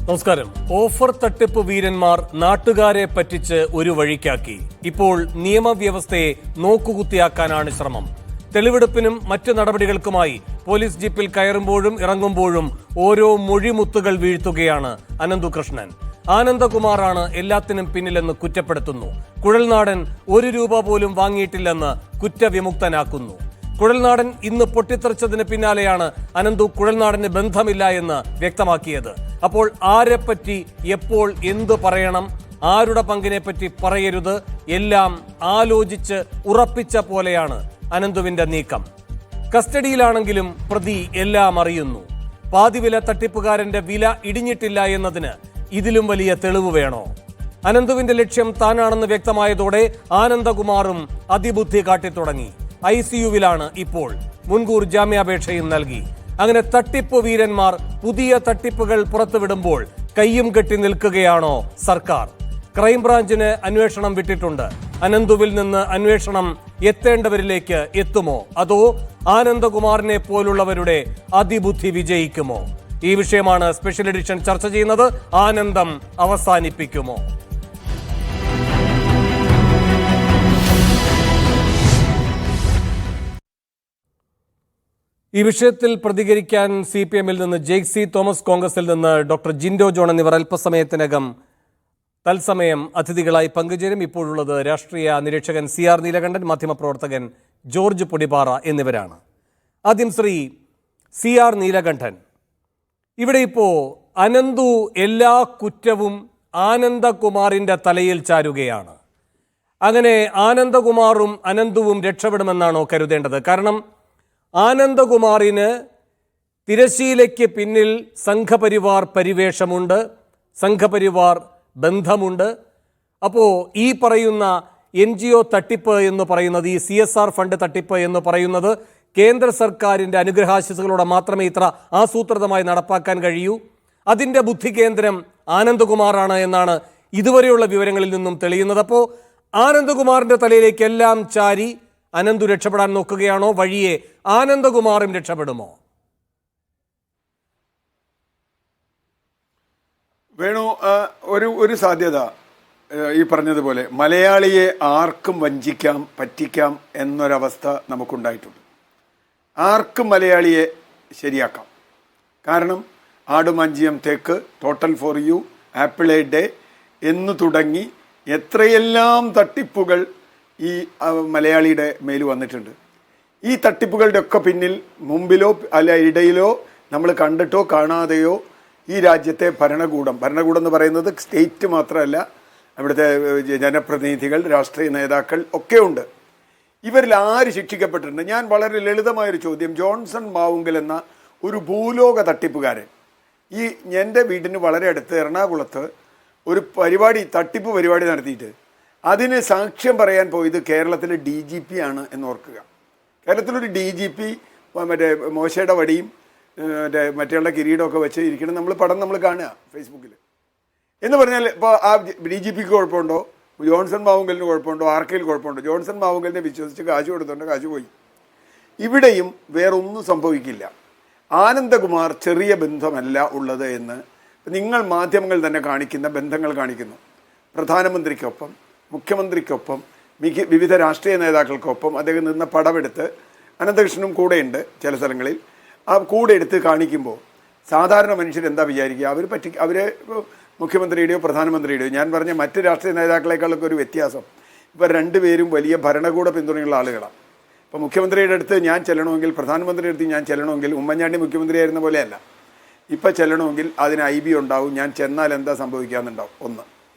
നമസ്കാരം. ഓഫർ തട്ടിപ്പ് വീരന്മാർ നാട്ടുകാരെ പറ്റിച്ച് ഒരു വഴിക്കാക്കി. ഇപ്പോൾ നിയമവ്യവസ്ഥയെ നോക്കുകുത്തിയാക്കാനാണ് ശ്രമം. തെളിവെടുപ്പിനും മറ്റ് നടപടികൾക്കുമായി പോലീസ് ജീപ്പിൽ കയറുമ്പോഴും ഇറങ്ങുമ്പോഴും ഓരോ മൊഴിമുത്തുകൾ വീഴ്ത്തുകയാണ് അനന്തുകൃഷ്ണൻ. ആനന്ദകുമാറാണ് എല്ലാത്തിനും പിന്നിലെന്ന് കുറ്റപ്പെടുത്തുന്നു. കുഴൽനാടൻ 1 രൂപ പോലും വാങ്ങിയിട്ടില്ലെന്ന് കുറ്റവിമുക്തനാക്കുന്നു. കുഴൽനാടൻ ഇന്ന് പൊട്ടിത്തെറിച്ചതിന് പിന്നാലെയാണ് അനന്തു കുഴൽനാടന് ബന്ധമില്ല എന്ന് വ്യക്തമാക്കിയത്. അപ്പോൾ ആരെപ്പറ്റി എപ്പോൾ എന്തു പറയണം, ആരുടെ പങ്കിനെ പറ്റി പറയരുത്, എല്ലാം ആലോചിച്ച് ഉറപ്പിച്ച പോലെയാണ് അനന്തുവിന്റെ നീക്കം. കസ്റ്റഡിയിലാണെങ്കിലും പ്രതി എല്ലാം അറിയുന്നു. പാതിവില തട്ടിപ്പുകാരന്റെ വില ഇടിഞ്ഞിട്ടില്ല എന്നതിന് ഇതിലും വലിയ തെളിവ് വേണോ? അനന്തുവിന്റെ ലക്ഷ്യം താനാണെന്ന് വ്യക്തമായതോടെ ആനന്ദകുമാറും അതിബുദ്ധി കാട്ടിത്തുടങ്ങി. ICUവിലാണ് ഇപ്പോൾ. മുൻകൂർ ജാമ്യാപേക്ഷയും നൽകി. അങ്ങനെ തട്ടിപ്പ് വീരന്മാർ പുതിയ തട്ടിപ്പുകൾ പുറത്തുവിടുമ്പോൾ കയ്യും കെട്ടി നിൽക്കുകയാണോ സർക്കാർ? ക്രൈംബ്രാഞ്ചിന് അന്വേഷണം വിട്ടിട്ടുണ്ട്. അനന്തുവിൽ നിന്ന് അന്വേഷണം എത്തേണ്ടവരിലേക്ക് എത്തുമോ, അതോ ആനന്ദകുമാറിനെ പോലുള്ളവരുടെ അതിബുദ്ധി വിജയിക്കുമോ? ഈ വിഷയമാണ് സ്പെഷ്യൽ എഡിഷൻ ചർച്ച ചെയ്യുന്നത്. ആനന്ദം അവസാനിപ്പിക്കുമോ? ഈ വിഷയത്തിൽ പ്രതികരിക്കാൻ CPM-ൽ നിന്ന് ജെയ്സി തോമസ്, കോൺഗ്രസിൽ നിന്ന് ഡോക്ടർ ജിൻഡോ ജോൺ എന്നിവർ അല്പസമയത്തിനകം തത്സമയം അതിഥികളായി പങ്കുചേരും. ഇപ്പോഴുള്ളത് രാഷ്ട്രീയ നിരീക്ഷകൻ CR നീലകണ്ഠൻ, മാധ്യമപ്രവർത്തകൻ ജോർജ് പൊടിപാറ എന്നിവരാണ്. ആദ്യം ശ്രീ CR നീലകണ്ഠൻ, ഇവിടെ ഇപ്പോൾ അനന്തു എല്ലാ കുറ്റവും ആനന്ദകുമാറിൻ്റെ തലയിൽ ചാരുകയാണ്. അങ്ങനെ ആനന്ദകുമാറും അനന്തുവും രക്ഷപ്പെടുമെന്നാണോ കരുതേണ്ടത്? കാരണം ആനന്ദകുമാറിന് തിരശീലയ്ക്ക് പിന്നിൽ സംഘപരിവാർ പരിവേഷമുണ്ട്, സംഘപരിവാർ ബന്ധമുണ്ട്. അപ്പോൾ ഈ പറയുന്ന NGO തട്ടിപ്പ് എന്ന് പറയുന്നത്, ഈ CSR ഫണ്ട് തട്ടിപ്പ് എന്ന് പറയുന്നത് കേന്ദ്ര സർക്കാരിൻ്റെ അനുഗ്രഹാശിസുകളോടെ മാത്രമേ ഇത്ര ആസൂത്രിതമായി നടപ്പാക്കാൻ കഴിയൂ. അതിൻ്റെ ബുദ്ധി കേന്ദ്രം ആനന്ദകുമാറാണ് എന്നാണ് ഇതുവരെയുള്ള വിവരങ്ങളിൽ നിന്നും തെളിയുന്നത്. അപ്പോൾ ആനന്ദകുമാറിൻ്റെ തലയിലേക്ക് എല്ലാം ചാരി അനന്തു രക്ഷപ്പെടാൻ നോക്കുകയാണോ? വഴിയെ ആനന്ദകുമാറും രക്ഷപ്പെടുമോ? വേണു, ഒരു സാധ്യത ഈ പറഞ്ഞതുപോലെ മലയാളിയെ ആർക്കും വഞ്ചിക്കാം, പറ്റിക്കാം എന്നൊരവസ്ഥ നമുക്കുണ്ടായിട്ടുണ്ട്. ആർക്കും മലയാളിയെ ശരിയാക്കാം. കാരണം ആടുമാഞ്ചിയം തേക്ക്, total for you, apple A day എന്ന് തുടങ്ങി എത്രയെല്ലാം തട്ടിപ്പുകൾ ഈ മലയാളിയുടെ മേൽ വന്നിട്ടുണ്ട്. ഈ തട്ടിപ്പുകളുടെ ഒക്കെ പിന്നിൽ മുമ്പിലോ അല്ല ഇടയിലോ നമ്മൾ കണ്ടിട്ടോ കാണാതെയോ ഈ രാജ്യത്തെ ഭരണകൂടം എന്ന് പറയുന്നത് സ്റ്റേറ്റ് മാത്രമല്ല, അവിടുത്തെ ജനപ്രതിനിധികൾ, രാഷ്ട്രീയ നേതാക്കൾ ഒക്കെ ഉണ്ട്. ഇവരിൽ ആര് ശിക്ഷിക്കപ്പെട്ടിട്ടുണ്ട്? ഞാൻ വളരെ ലളിതമായൊരു ചോദ്യം. ജോൺസൺ മാവുങ്കൽ എന്ന ഒരു ഭൂലോക തട്ടിപ്പുകാരൻ ഈ എൻ്റെ വീടിന് വളരെ അടുത്ത് എറണാകുളത്ത് ഒരു തട്ടിപ്പ് പരിപാടി നടത്തിയിട്ട് അതിന് സാക്ഷ്യം പറയാൻ പോയത് കേരളത്തിലെ DGP ആണ് എന്ന് ഓർക്കുക. കേരളത്തിലൊരു DGP മറ്റേ മോശയുടെ വടിയും മറ്റുള്ള കിരീടമൊക്കെ വെച്ച് ഇരിക്കണം. നമ്മൾ കാണുക ഫേസ്ബുക്കിൽ. എന്ന് പറഞ്ഞാൽ ഇപ്പോൾ ആ DGPക്ക് കുഴപ്പമുണ്ടോ? ജോൺസൺ മാവുങ്കലിന് കുഴപ്പമുണ്ടോ? ആർക്കെങ്കിലും കുഴപ്പമുണ്ടോ? ജോൺസൺ മാവുങ്കലിനെ വിശ്വസിച്ച് കാശ് കൊടുത്തുകൊണ്ട് കാശ് പോയി. ഇവിടെയും വേറൊന്നും സംഭവിക്കില്ല. ആനന്ദകുമാർ ചെറിയ ബന്ധമല്ല ഉള്ളത് എന്ന് നിങ്ങൾ മാധ്യമങ്ങൾ തന്നെ കാണിക്കുന്ന ബന്ധങ്ങൾ കാണിക്കുന്നു. പ്രധാനമന്ത്രിക്കൊപ്പം, മുഖ്യമന്ത്രിക്കൊപ്പം, വിവിധ രാഷ്ട്രീയ നേതാക്കൾക്കൊപ്പം അദ്ദേഹം നിന്ന പടമെടുത്ത്, അനന്തകൃഷ്ണനും കൂടെയുണ്ട് ചില സ്ഥലങ്ങളിൽ, ആ കൂടെ എടുത്ത് കാണിക്കുമ്പോൾ സാധാരണ മനുഷ്യരെന്താ വിചാരിക്കുക? അവരെ മുഖ്യമന്ത്രിയുടെയോ പ്രധാനമന്ത്രിയുടെയോ, ഞാൻ പറഞ്ഞ മറ്റ് രാഷ്ട്രീയ നേതാക്കളെക്കാളൊക്കെ ഒരു വ്യത്യാസം, ഇവർ രണ്ടുപേരും വലിയ ഭരണകൂട പിന്തുണയുള്ള ആളുകളാണ്. ഇപ്പോൾ മുഖ്യമന്ത്രിയുടെ അടുത്ത് ഞാൻ ചെല്ലണമെങ്കിൽ, പ്രധാനമന്ത്രിയുടെ അടുത്ത് ഞാൻ ചെല്ലണമെങ്കിൽ, ഉമ്മൻചാണ്ടി മുഖ്യമന്ത്രിയായിരുന്ന പോലെയല്ല, ഇപ്പം ചെല്ലണമെങ്കിൽ അതിന് IB ഉണ്ടാവും. ഞാൻ ചെന്നാൽ എന്താ സംഭവിക്കാമെന്നുണ്ടാവും. 1.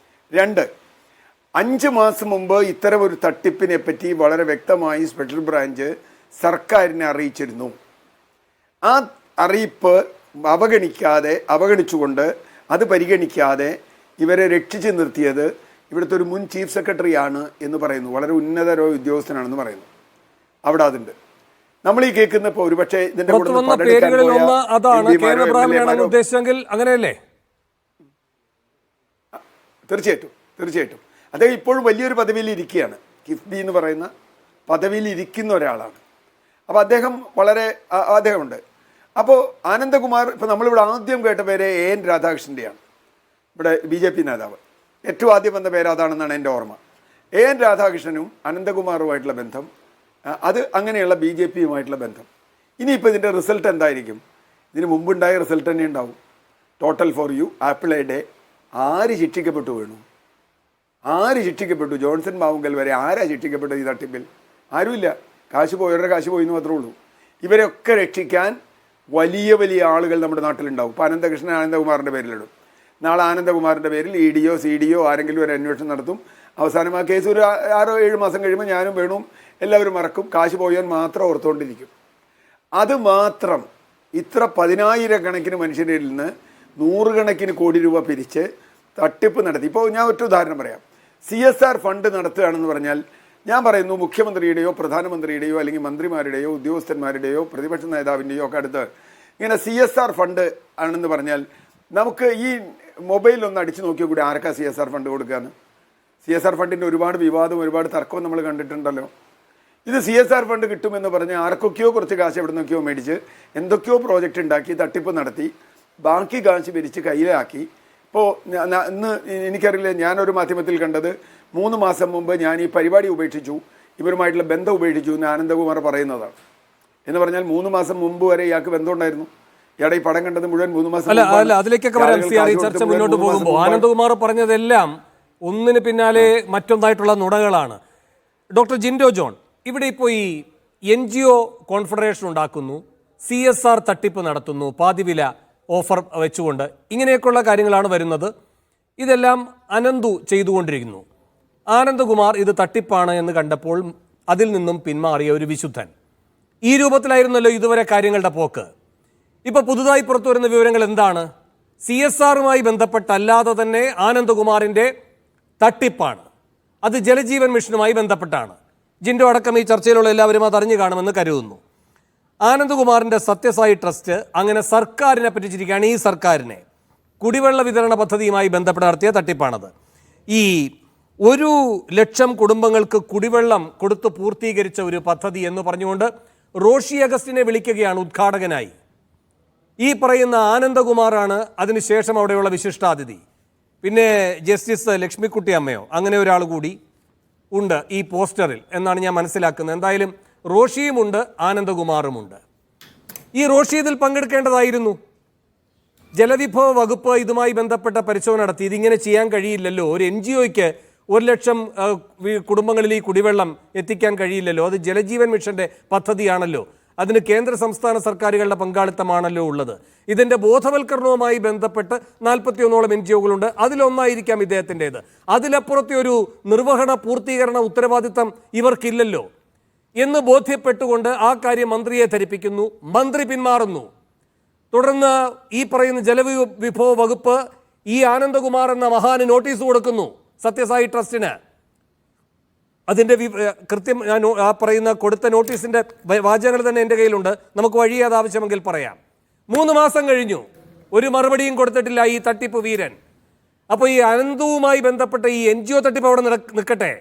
2, 5 മാസം മുമ്പ് ഇത്തരം ഒരു തട്ടിപ്പിനെ പറ്റി വളരെ വ്യക്തമായി സ്പെഷ്യൽ ബ്രാഞ്ച് സർക്കാരിനെ അറിയിച്ചിരുന്നു. ആ അറിയിപ്പ് അവഗണിച്ചുകൊണ്ട്, അത് പരിഗണിക്കാതെ ഇവരെ രക്ഷിച്ചു നിർത്തിയത് ഇവിടുത്തെ ഒരു മുൻ ചീഫ് സെക്രട്ടറി ആണ് എന്ന് പറയുന്നു. വളരെ ഉന്നതരോ ഉദ്യോഗസ്ഥനാണെന്ന് പറയുന്നു. അവിടെ അതുണ്ട്. നമ്മൾ ഈ കേൾക്കുന്ന ഇപ്പോൾ ഒരുപക്ഷെ ഇതിന്റെ അങ്ങനെയല്ലേ? തീർച്ചയായിട്ടും അദ്ദേഹം ഇപ്പോഴും വലിയൊരു പദവിയിൽ ഇരിക്കുകയാണ്. കിഫ്ബി എന്ന് പറയുന്ന പദവിയിൽ ഇരിക്കുന്ന ഒരാളാണ്. അപ്പോൾ അദ്ദേഹമുണ്ട്. അപ്പോൾ ആനന്ദകുമാർ, ഇപ്പോൾ നമ്മളിവിടെ ആദ്യം കേട്ട പേര് AN രാധാകൃഷ്ണൻ്റെയാണ്. ഇവിടെ BJP നേതാവ്. ഏറ്റവും ആദ്യം വന്ന പേര് അതാണെന്നാണ് എൻ്റെ ഓർമ്മ. AN രാധാകൃഷ്ണനും അനന്തകുമാറുമായിട്ടുള്ള ബന്ധം, അത് അങ്ങനെയുള്ള BJPയുമായിട്ടുള്ള ബന്ധം. ഇനിയിപ്പോൾ ഇതിൻ്റെ റിസൾട്ട് എന്തായിരിക്കും? ഇതിന് മുമ്പുണ്ടായ റിസൾട്ട് തന്നെ ഉണ്ടാവും. Total for you, apple A day. ആര് ശിക്ഷിക്കപ്പെട്ടു വീണു? ആര് ശിക്ഷിക്കപ്പെട്ടു? ജോൺസൺ മാവുങ്കൽ വരെ ആരാ ശിക്ഷിക്കപ്പെട്ടത് ഈ തട്ടിപ്പിൽ? ആരുമില്ല. കാശ് പോയവരുടെ കാശ് പോയി എന്ന് മാത്രമേ ഉള്ളൂ. ഇവരൊക്കെ രക്ഷിക്കാൻ വലിയ വലിയ ആളുകൾ നമ്മുടെ നാട്ടിലുണ്ടാവും. ഇപ്പോൾ അനന്തകൃഷ്ണൻ ആനന്ദകുമാറിൻ്റെ പേരിലിടും. നാളെ ആനന്ദകുമാറിൻ്റെ പേരിൽ EDയോ CDയോ ആരെങ്കിലും ഒരു അന്വേഷണം നടത്തും. അവസാനം ആ കേസ് ഒരു 6-7 മാസം കഴിയുമ്പോൾ ഞാനും വേണും എല്ലാവരും മറക്കും. കാശ് പോയാൽ മാത്രം ഓർത്തുകൊണ്ടിരിക്കും. അത് മാത്രം ഇത്ര 10,000 കണക്കിന് മനുഷ്യരിൽ നിന്ന് 100 കണക്കിന് കോടി രൂപ പിരിച്ച് തട്ടിപ്പ് നടത്തി. ഇപ്പോൾ ഞാൻ ഒറ്റ ഉദാഹരണം പറയാം. CSR ഫണ്ട് നടത്തുകയാണെന്ന് പറഞ്ഞാൽ ഞാൻ പറയുന്നു, മുഖ്യമന്ത്രിയുടെയോ പ്രധാനമന്ത്രിയുടെയോ അല്ലെങ്കിൽ മന്ത്രിമാരുടെയോ ഉദ്യോഗസ്ഥന്മാരുടെയോ പ്രതിപക്ഷ നേതാവിൻ്റെയോ ഒക്കെ അടുത്ത് ഇങ്ങനെ CSR ഫണ്ട് ആണെന്ന് പറഞ്ഞാൽ നമുക്ക് ഈ മൊബൈലൊന്ന് അടിച്ചു നോക്കിയാൽ കൂടി ആർക്കാ CSR ഫണ്ട് കൊടുക്കുകയെന്ന്. CSR ഫണ്ടിൻ്റെ ഒരുപാട് വിവാദവും ഒരുപാട് തർക്കവും നമ്മൾ കണ്ടിട്ടുണ്ടല്ലോ. ഇത് CSR ഫണ്ട് കിട്ടുമെന്ന് പറഞ്ഞ് ആർക്കൊക്കെയോ കുറച്ച് കാശ് എവിടെ നിന്നൊക്കെയോ മേടിച്ച് എന്തൊക്കെയോ പ്രോജക്റ്റ് ഉണ്ടാക്കി തട്ടിപ്പ് നടത്തി ബാക്കി കാശ് പിരിച്ച് കയ്യിലാക്കി. ഇപ്പോൾ ഇന്ന് എനിക്കറിയില്ല, ഞാനൊരു മാധ്യമത്തിൽ കണ്ടത് 3 മാസം മുമ്പ് ഞാൻ ഈ പരിപാടി ഉപേക്ഷിച്ചു, ഇവരുമായിട്ടുള്ള ബന്ധം ഉപേക്ഷിച്ചു എന്ന് ആനന്ദകുമാർ പറയുന്നതാണ്. എന്ന് പറഞ്ഞാൽ 3 മാസം മുമ്പ് വരെ ഇയാൾക്ക് ബന്ധമുണ്ടായിരുന്നു. ഇയാടെ ഈ പടം കണ്ടത് മുഴുവൻ 3 മാസം. അല്ല, അതിലേക്കൊക്കെ വരാം. ചർച്ച മുന്നോട്ട് പോകുമ്പോൾ ആനന്ദകുമാർ പറഞ്ഞതെല്ലാം ഒന്നിന് പിന്നാലെ മറ്റൊന്നായിട്ടുള്ള നുണകളാണ്. ഡോക്ടർ ജിൻഡോ ജോൺ, ഇവിടെ ഇപ്പോൾ ഈ NGO കോൺഫെഡറേഷൻ ഉണ്ടാക്കുന്നു, CSR തട്ടിപ്പ് നടത്തുന്നു, പാതിവില ഓഫർ വെച്ചുകൊണ്ട്, ഇങ്ങനെയൊക്കെയുള്ള കാര്യങ്ങളാണ് വരുന്നത്. ഇതെല്ലാം അനന്തു ചെയ്തുകൊണ്ടിരിക്കുന്നു. ആനന്ദകുമാർ ഇത് തട്ടിപ്പാണ് എന്ന് കണ്ടപ്പോൾ അതിൽ നിന്നും പിന്മാറിയ ഒരു വിശുദ്ധൻ. ഈ രൂപത്തിലായിരുന്നല്ലോ ഇതുവരെ കാര്യങ്ങളുടെ പോക്ക്. ഇപ്പോൾ പുതുതായി പുറത്തു വരുന്ന വിവരങ്ങൾ എന്താണ്? CSRുമായി ബന്ധപ്പെട്ടല്ലാതെ തന്നെ ആനന്ദകുമാറിൻ്റെ തട്ടിപ്പാണ്. അത് ജലജീവൻ മിഷനുമായി ബന്ധപ്പെട്ടാണ്. ജിൻഡോ അടക്കം ഈ ചർച്ചയിലുള്ള എല്ലാവരും അതറിഞ്ഞു കാണുമെന്ന് കരുതുന്നു. ആനന്ദകുമാറിൻ്റെ സത്യസായി ട്രസ്റ്റ് അങ്ങനെ സർക്കാരിനെ പറ്റിച്ചിരിക്കുകയാണ്. ഈ സർക്കാരിനെ കുടിവെള്ള വിതരണ പദ്ധതിയുമായി ബന്ധപ്പെട്ട് നടത്തിയ തട്ടിപ്പാണത്. ഈ 1,00,000 കുടുംബങ്ങൾക്ക് കുടിവെള്ളം കൊടുത്ത് പൂർത്തീകരിച്ച ഒരു പദ്ധതി എന്ന് പറഞ്ഞുകൊണ്ട് റോഷി അഗസ്റ്റിനെ വിളിക്കുകയാണ് ഉദ്ഘാടകനായി. ഈ പറയുന്ന ആനന്ദകുമാറാണ് അതിനുശേഷം അവിടെയുള്ള വിശിഷ്ടാതിഥി. പിന്നെ ജസ്റ്റിസ് ലക്ഷ്മിക്കുട്ടി അമ്മയോ അങ്ങനെ ഒരാൾ കൂടി ഉണ്ട് ഈ പോസ്റ്ററിൽ എന്നാണ് ഞാൻ മനസ്സിലാക്കുന്നത്. എന്തായാലും റോഷിയുമുണ്ട്, ആനന്ദകുമാറുമുണ്ട്. ഈ റോഷി ഇതിൽ പങ്കെടുക്കേണ്ടതായിരുന്നു. ജലവിഭവ വകുപ്പ് ഇതുമായി ബന്ധപ്പെട്ട പരിശോധന നടത്തി. ഇതിങ്ങനെ ചെയ്യാൻ കഴിയില്ലല്ലോ. ഒരു NGOയ്ക്ക് 1,00,000 കുടുംബങ്ങളിൽ ഈ കുടിവെള്ളം എത്തിക്കാൻ കഴിയില്ലല്ലോ. അത് ജലജീവൻ മിഷന്റെ പദ്ധതിയാണല്ലോ. അതിന് കേന്ദ്ര സംസ്ഥാന സർക്കാരുകളുടെ പങ്കാളിത്തമാണല്ലോ ഉള്ളത്. ഇതിൻ്റെ ബോധവൽക്കരണവുമായി ബന്ധപ്പെട്ട് 41ഓളം NGOകളുണ്ട്. അതിലൊന്നായിരിക്കാം ഇദ്ദേഹത്തിൻ്റേത്. അതിലപ്പുറത്തെ ഒരു നിർവഹണ പൂർത്തീകരണ ഉത്തരവാദിത്തം ഇവർക്കില്ലല്ലോ എന്ന് ബോധ്യപ്പെട്ടുകൊണ്ട് ആ കാര്യം മന്ത്രിയെ ധരിപ്പിക്കുന്നു. മന്ത്രി പിന്മാറുന്നു. തുടർന്ന് ഈ പറയുന്ന ജലവിഭവ വകുപ്പ് ഈ ആനന്ദകുമാർ എന്ന മഹാന് നോട്ടീസ് കൊടുക്കുന്നു സത്യസായി ട്രസ്റ്റിന്. അതിൻ്റെ കൃത്യം ഞാൻ ആ പറയുന്ന കൊടുത്ത നോട്ടീസിൻ്റെ വാചകങ്ങൾ തന്നെ എൻ്റെ കയ്യിലുണ്ട്. നമുക്ക് വഴിയെ അത് ആവശ്യമെങ്കിൽ പറയാം. 3 മാസം കഴിഞ്ഞു, ഒരു മറുപടിയും കൊടുത്തിട്ടില്ല ഈ തട്ടിപ്പ് വീരൻ. അപ്പോൾ ഈ അനന്തവുമായി ബന്ധപ്പെട്ട ഈ NGO തട്ടിപ്പ് അവിടെ നിൽക്കട്ടെ.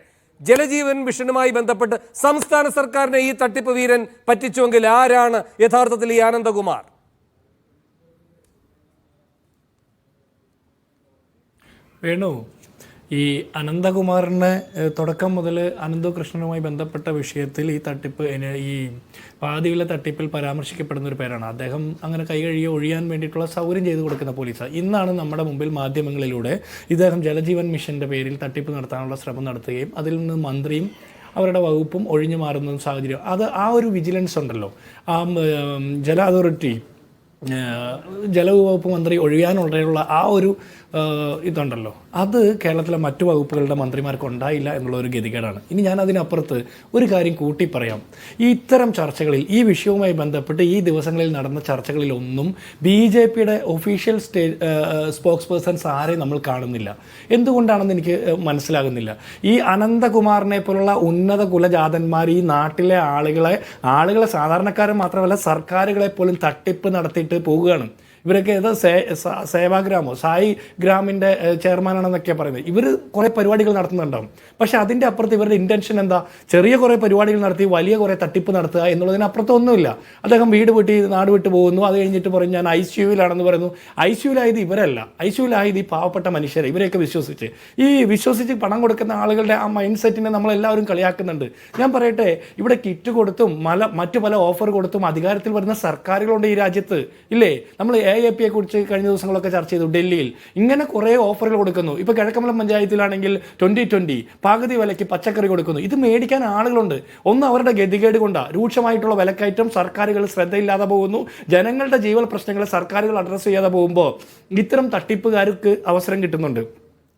ജലജീവൻ മിഷനുമായി ബന്ധപ്പെട്ട് സംസ്ഥാന സർക്കാരിനെ ഈ തട്ടിപ്പ് വീരൻ പറ്റിച്ചുവെങ്കിൽ ആരാണ് യഥാർത്ഥത്തിൽ ഈ ആനന്ദകുമാർ? വേണു, ഈ അനന്തകുമാറിന് തുടക്കം മുതൽ അനന്തകൃഷ്ണനുമായി ബന്ധപ്പെട്ട വിഷയത്തിൽ ഈ തട്ടിപ്പ് ഈ പാതിവില തട്ടിപ്പിൽ പരാമർശിക്കപ്പെടുന്ന ഒരു പേരാണ്. അദ്ദേഹം അങ്ങനെ കൈകഴുകി ഒഴിയാൻ വേണ്ടിയിട്ടുള്ള സൗകര്യം ചെയ്തു കൊടുക്കുന്ന പോലീസാണ്. ഇന്നാണ് നമ്മുടെ മുമ്പിൽ മാധ്യമങ്ങളിലൂടെ ഇദ്ദേഹം ജലജീവൻ മിഷൻ്റെ പേരിൽ തട്ടിപ്പ് നടത്താനുള്ള ശ്രമം നടത്തുകയും അതിൽ നിന്ന് മന്ത്രിയും അവരുടെ വകുപ്പും ഒഴിഞ്ഞു മാറുന്ന സാഹചര്യം. അത് ആ ഒരു വിജിലൻസ് ഉണ്ടല്ലോ, ആ ജല അതോറിറ്റി ജലവകുപ്പ് മന്ത്രി ഒഴിയാനുള്ള ആ ഒരു ഇതുണ്ടല്ലോ, അത് കേരളത്തിലെ മറ്റു വകുപ്പുകളുടെ മന്ത്രിമാർക്ക് ഉണ്ടായില്ല എന്നുള്ള ഒരു ഗതികേടാണ്. ഇനി ഞാൻ അതിനപ്പുറത്ത് ഒരു കാര്യം കൂട്ടി പറയാം. ഈ ഇത്തരം ചർച്ചകളിൽ ഈ വിഷയവുമായി ബന്ധപ്പെട്ട് ഈ ദിവസങ്ങളിൽ നടന്ന ചർച്ചകളിലൊന്നും BJPയുടെ ഒഫീഷ്യൽ സ്പോക്സ് പേഴ്സൺസ് ആരെയും നമ്മൾ കാണുന്നില്ല. എന്തുകൊണ്ടാണെന്ന് എനിക്ക് മനസ്സിലാകുന്നില്ല. ഈ അനന്തകുമാറിനെ പോലുള്ള ഉന്നത കുലജാതന്മാർ ഈ നാട്ടിലെ ആളുകളെ സാധാരണക്കാരൻ മാത്രമല്ല സർക്കാരുകളെ പോലും തട്ടിപ്പ് നടത്തിയിട്ട് പോവുകയാണ്. ഇവരൊക്കെ ഏതോ സേവാഗ്രാമോ സായി ഗ്രാമിൻ്റെ ചെയർമാനാണെന്നൊക്കെയാണ് പറയുന്നത്. ഇവർ കുറേ പരിപാടികൾ നടത്തുന്നുണ്ടാവും. പക്ഷേ അതിൻ്റെ അപ്പുറത്ത് ഇവരുടെ ഇൻറ്റൻഷൻ എന്താ? ചെറിയ കുറേ പരിപാടികൾ നടത്തി വലിയ കുറേ തട്ടിപ്പ് നടത്തുക എന്നുള്ളതിനപ്പുറത്തൊന്നുമില്ല. അദ്ദേഹം വീട് വിട്ട് നാട് വിട്ട് പോകുന്നു. അത് കഴിഞ്ഞിട്ട് പറയും ഞാൻ ICUവിലാണെന്ന് പറയുന്നു. ICUവിലായത് ഇവരല്ല, ICUവിലായത് ഈ പാവപ്പെട്ട മനുഷ്യരെ, ഇവരെയൊക്കെ വിശ്വസിച്ച് പണം കൊടുക്കുന്ന ആളുകളുടെ ആ മൈൻഡ് സെറ്റിനെ നമ്മളെല്ലാവരും കളിയാക്കുന്നുണ്ട്. ഞാൻ പറയട്ടെ, ഇവിടെ കിറ്റ് കൊടുത്തും മറ്റു പല ഓഫർ കൊടുത്തും അധികാരത്തിൽ വരുന്ന സർക്കാരുകളുണ്ട് ഈ രാജ്യത്ത് ഇല്ലേ? നമ്മൾ AAPയെ കുറിച്ച് കഴിഞ്ഞ ദിവസങ്ങളൊക്കെ ചർച്ച ചെയ്തു. ഡൽഹിയിൽ ഇങ്ങനെ കുറേ ഓഫറുകൾ കൊടുക്കുന്നു. ഇപ്പോൾ കിഴക്കമ്പലം പഞ്ചായത്തിലാണെങ്കിൽ 2020 പകുതി വിലയ്ക്ക് പച്ചക്കറി കൊടുക്കുന്നു. ഇത് മേടിക്കാൻ ആളുകളുണ്ട്. ഒന്ന് അവരുടെ ഗതികേട് കൊണ്ടാണ്. രൂക്ഷമായിട്ടുള്ള വിലക്കയറ്റം, സർക്കാരുകൾ ശ്രദ്ധയില്ലാതെ പോകുന്നു. ജനങ്ങളുടെ ജീവൽ പ്രശ്നങ്ങളെ സർക്കാരുകൾ അഡ്രസ്സ് ചെയ്യാതെ പോകുമ്പോൾ ഇത്തരം തട്ടിപ്പുകാർക്ക് അവസരം കിട്ടുന്നുണ്ട്.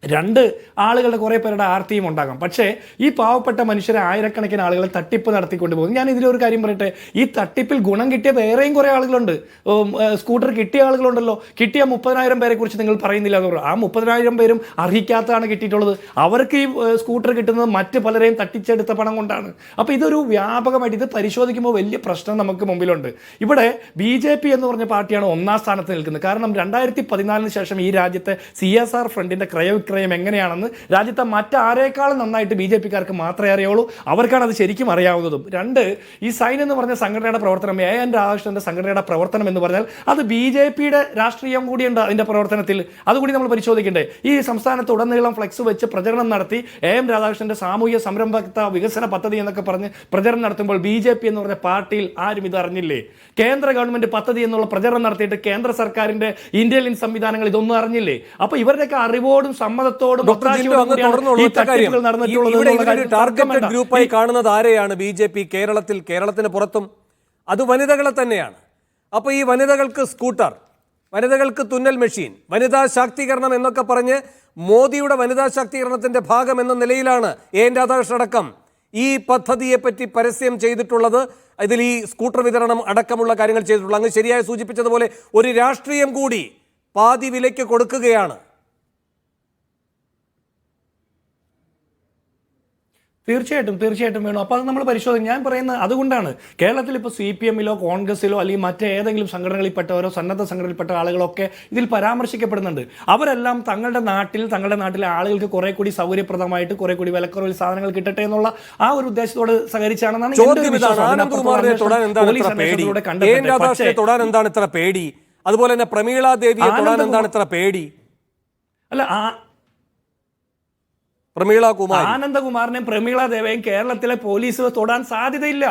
രണ്ട്, ആളുകളുടെ കുറേ പേരുടെ ആർത്തിയും ഉണ്ടാകാം. പക്ഷേ ഈ പാവപ്പെട്ട മനുഷ്യരെ ആയിരക്കണക്കിന് ആളുകളെ തട്ടിപ്പ് നടത്തിക്കൊണ്ട് പോകും. ഞാൻ ഇതിലൊരു കാര്യം പറയട്ടെ, ഈ തട്ടിപ്പിൽ ഗുണം കിട്ടിയ വേറെയും കുറേ ആളുകളുണ്ട്. സ്കൂട്ടർ കിട്ടിയ ആളുകളുണ്ടല്ലോ. കിട്ടിയ 30,000 പേരെ കുറിച്ച് നിങ്ങൾ പറയുന്നില്ല എന്ന് പറഞ്ഞു. ആ 30,000 പേരും അർഹിക്കാത്തതാണ് കിട്ടിയിട്ടുള്ളത്. അവർക്ക് ഈ സ്കൂട്ടർ കിട്ടുന്നത് മറ്റ് പലരെയും തട്ടിച്ചെടുത്ത പണം കൊണ്ടാണ്. അപ്പോൾ ഇതൊരു വ്യാപകമായിട്ട് ഇത് പരിശോധിക്കുമ്പോൾ വലിയ പ്രശ്നം നമുക്ക് മുമ്പിലുണ്ട്. ഇവിടെ BJP എന്ന് പറഞ്ഞ പാർട്ടിയാണ് ഒന്നാം സ്ഥാനത്ത് നിൽക്കുന്നത്. കാരണം 2014 ശേഷം ഈ രാജ്യത്തെ CSR ഫണ്ടിൻ്റെ ക്രയം എങ്ങനെയാണെന്ന് രാജ്യത്തെ മറ്റാരേക്കാളും നന്നായിട്ട് BJPക്കാർക്ക് മാത്രമേ അറിയുള്ളൂ. അവർക്കാണ് അത് ശരിക്കും അറിയാവുന്നതും. രണ്ട്, ഈ സൈൻ എന്ന് പറഞ്ഞ സംഘടനയുടെ പ്രവർത്തനം, AN രാധാകൃഷ്ണന്റെ സംഘടനയുടെ പ്രവർത്തനം എന്ന് പറഞ്ഞാൽ അത് BJPയുടെ രാഷ്ട്രീയം കൂടിയുണ്ട് അതിൻ്റെ പ്രവർത്തനത്തിൽ. അതുകൂടി നമ്മൾ പരിശോധിക്കണ്ടേ? ഈ സംസ്ഥാനത്ത് ഉടനീളം ഫ്ലെക്സ് വെച്ച് പ്രചരണം നടത്തി AM രാധാകൃഷ്ണന്റെ സാമൂഹ്യ സംരംഭകത്വ വികസന പദ്ധതി എന്നൊക്കെ പറഞ്ഞ് പ്രചരണം നടത്തുമ്പോൾ BJP എന്ന് പറഞ്ഞ പാർട്ടിയിൽ ആരും ഇത് അറിഞ്ഞില്ലേ? കേന്ദ്ര ഗവൺമെന്റ് പദ്ധതി എന്നുള്ള പ്രചരണം നടത്തിയിട്ട് കേന്ദ്ര സർക്കാരിന്റെ ഇന്റലിജൻസ് സംവിധാനങ്ങൾ ഇതൊന്നും അറിഞ്ഞില്ലേ? അപ്പൊ ഇവരുടെയൊക്കെ അറിവോടും സമ്മതത്തോടും ടാർഗറ്റഡ് ഗ്രൂപ്പായി കാണുന്നത് ആരെയാണ്? BJP കേരളത്തിന് പുറത്തും അത് വനിതകളെ തന്നെയാണ്. അപ്പോൾ ഈ വനിതകൾക്ക് സ്കൂട്ടർ, വനിതകൾക്ക് തുന്നൽ മെഷീൻ, വനിതാ ശാക്തീകരണം എന്നൊക്കെ പറഞ്ഞ് മോദിയുടെ വനിതാ ശാക്തീകരണത്തിന്റെ ഭാഗം എന്ന നിലയിലാണ് AN രാധാകൃഷ്ണൻ അടക്കം ഈ പദ്ധതിയെപ്പറ്റി പരസ്യം ചെയ്തിട്ടുള്ളത്. ഇതിൽ ഈ സ്കൂട്ടർ വിതരണം അടക്കമുള്ള കാര്യങ്ങൾ ചെയ്തിട്ടുള്ളത്. അങ്ങ് ശരിയായി സൂചിപ്പിച്ചതുപോലെ ഒരു രാഷ്ട്രീയം കൂടി പാതി വിലയ്ക്ക് കൊടുക്കുകയാണ്. തീർച്ചയായിട്ടും വേണം. അപ്പോൾ അത് നമ്മൾ പരിശോധിക്കും. ഞാൻ പറയുന്നത് അതുകൊണ്ടാണ് കേരളത്തിൽ ഇപ്പോൾ CPMലോ കോൺഗ്രസിലോ അല്ലെങ്കിൽ മറ്റേതെങ്കിലും സംഘടനകളിൽപ്പെട്ടവരോ സന്നദ്ധ സംഘടനയിൽപ്പെട്ട ആളുകളൊക്കെ ഇതിൽ പരാമർശിക്കപ്പെടുന്നുണ്ട്. അവരെല്ലാം തങ്ങളുടെ നാട്ടിലെ ആളുകൾക്ക് കുറെ കൂടി സൗകര്യപ്രദമായിട്ട് കുറെ കൂടി വിലക്കുറവിൽ സാധനങ്ങൾ കിട്ടട്ടെ എന്നുള്ള ആ ഒരു ഉദ്ദേശത്തോട് സഹകരിച്ചാണെന്നാണ് തൊടാൻ എന്താണ് ഇത്ര പേടി? അതുപോലെ തന്നെ പ്രമീള ദേവിയെ തൊടാൻ എന്താണ് ഇത്ര പേടി? അല്ല, ആനന്ദകുമാറിനെയും പ്രമീള ദേവയും കേരളത്തിലെ പോലീസ് തൊടാൻ സാധ്യതയില്ല.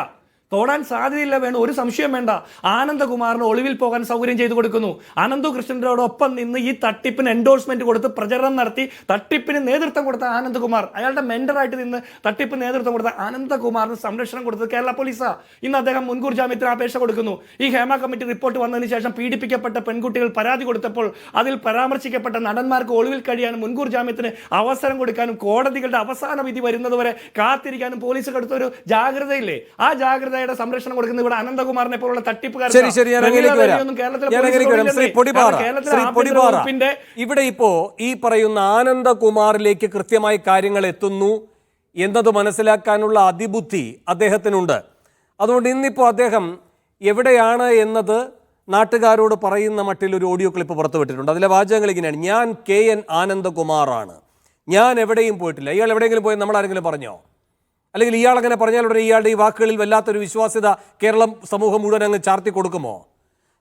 വേണം, ഒരു സംശയം വേണ്ട. ആനന്ദകുമാറിന് ഒളിവിൽ പോകാൻ സൗകര്യം ചെയ്തു കൊടുക്കുന്നു. അനന്തു കൃഷ്ണനോടൊപ്പം നിന്ന് ഈ തട്ടിപ്പിന് എൻഡോഴ്സ്മെന്റ് കൊടുത്ത് പ്രചരണം നടത്തി തട്ടിപ്പിന് നേതൃത്വം കൊടുത്ത ആനന്ദകുമാർ, അയാളുടെ മെന്ററായിട്ട് നിന്ന് തട്ടിപ്പ് നേതൃത്വം കൊടുത്ത അനന്തകുമാറിന് സംരക്ഷണം കൊടുത്തത് കേരള പോലീസാ. ഇന്ന് അദ്ദേഹം മുൻകൂർ ജാമ്യത്തിന് അപേക്ഷ കൊടുക്കുന്നു. ഈ ഹേമ കമ്മിറ്റി റിപ്പോർട്ട് വന്നതിന് ശേഷം പീഡിപ്പിക്കപ്പെട്ട പെൺകുട്ടികൾ പരാതി കൊടുത്തപ്പോൾ അതിൽ പരാമർശിക്കപ്പെട്ട നടന്മാർക്ക് ഒളിവിൽ കഴിയാനും മുൻകൂർ ജാമ്യത്തിന് അവസരം കൊടുക്കാനും കോടതികളുടെ അവസാന വിധി വരുന്നതുവരെ കാത്തിരിക്കാനും പോലീസ് കൊടുത്തൊരു ജാഗ്രതയില്ലേ? ആ ജാഗ്രത സംരക്ഷണം കൊടുക്കുന്നത് ഇവിടെ അനന്തകുമാറിനെ പോലുള്ള തട്ടിപ്പുകാർ. ഇവിടെ ഇപ്പോ ഈ പറയുന്ന ആനന്ദകുമാറിലേക്ക് കൃത്യമായി കാര്യങ്ങൾ എത്തുന്നു എന്നത് മനസ്സിലാക്കാനുള്ള അതിബുദ്ധി അദ്ദേഹത്തിനുണ്ട്. അതുകൊണ്ട് ഇന്നിപ്പോ അദ്ദേഹം എവിടെയാണ് എന്നത് നാട്ടുകാരോട് പറയുന്ന മട്ടിൽ ഒരു ഓഡിയോ ക്ലിപ്പ് പുറത്തുവിട്ടിട്ടുണ്ട്. അതിലെ വാചകങ്ങൾ ഇങ്ങനെയാണ്: ഞാൻ KN ആനന്ദകുമാറാണ്, ഞാൻ എവിടെയും പോയിട്ടില്ല. ഇയാൾ എവിടെയെങ്കിലും പോയി നമ്മൾ ആരെങ്കിലും പറഞ്ഞോ? അല്ലെങ്കിൽ ഇയാൾ അങ്ങനെ പറഞ്ഞാൽ ഉടനെ ഇയാളുടെ ഈ വാക്കുകളിൽ വല്ലാത്തൊരു വിശ്വാസ്യത കേരളം സമൂഹം മുഴുവൻ അങ്ങ് ചാർത്തി കൊടുക്കുമോ?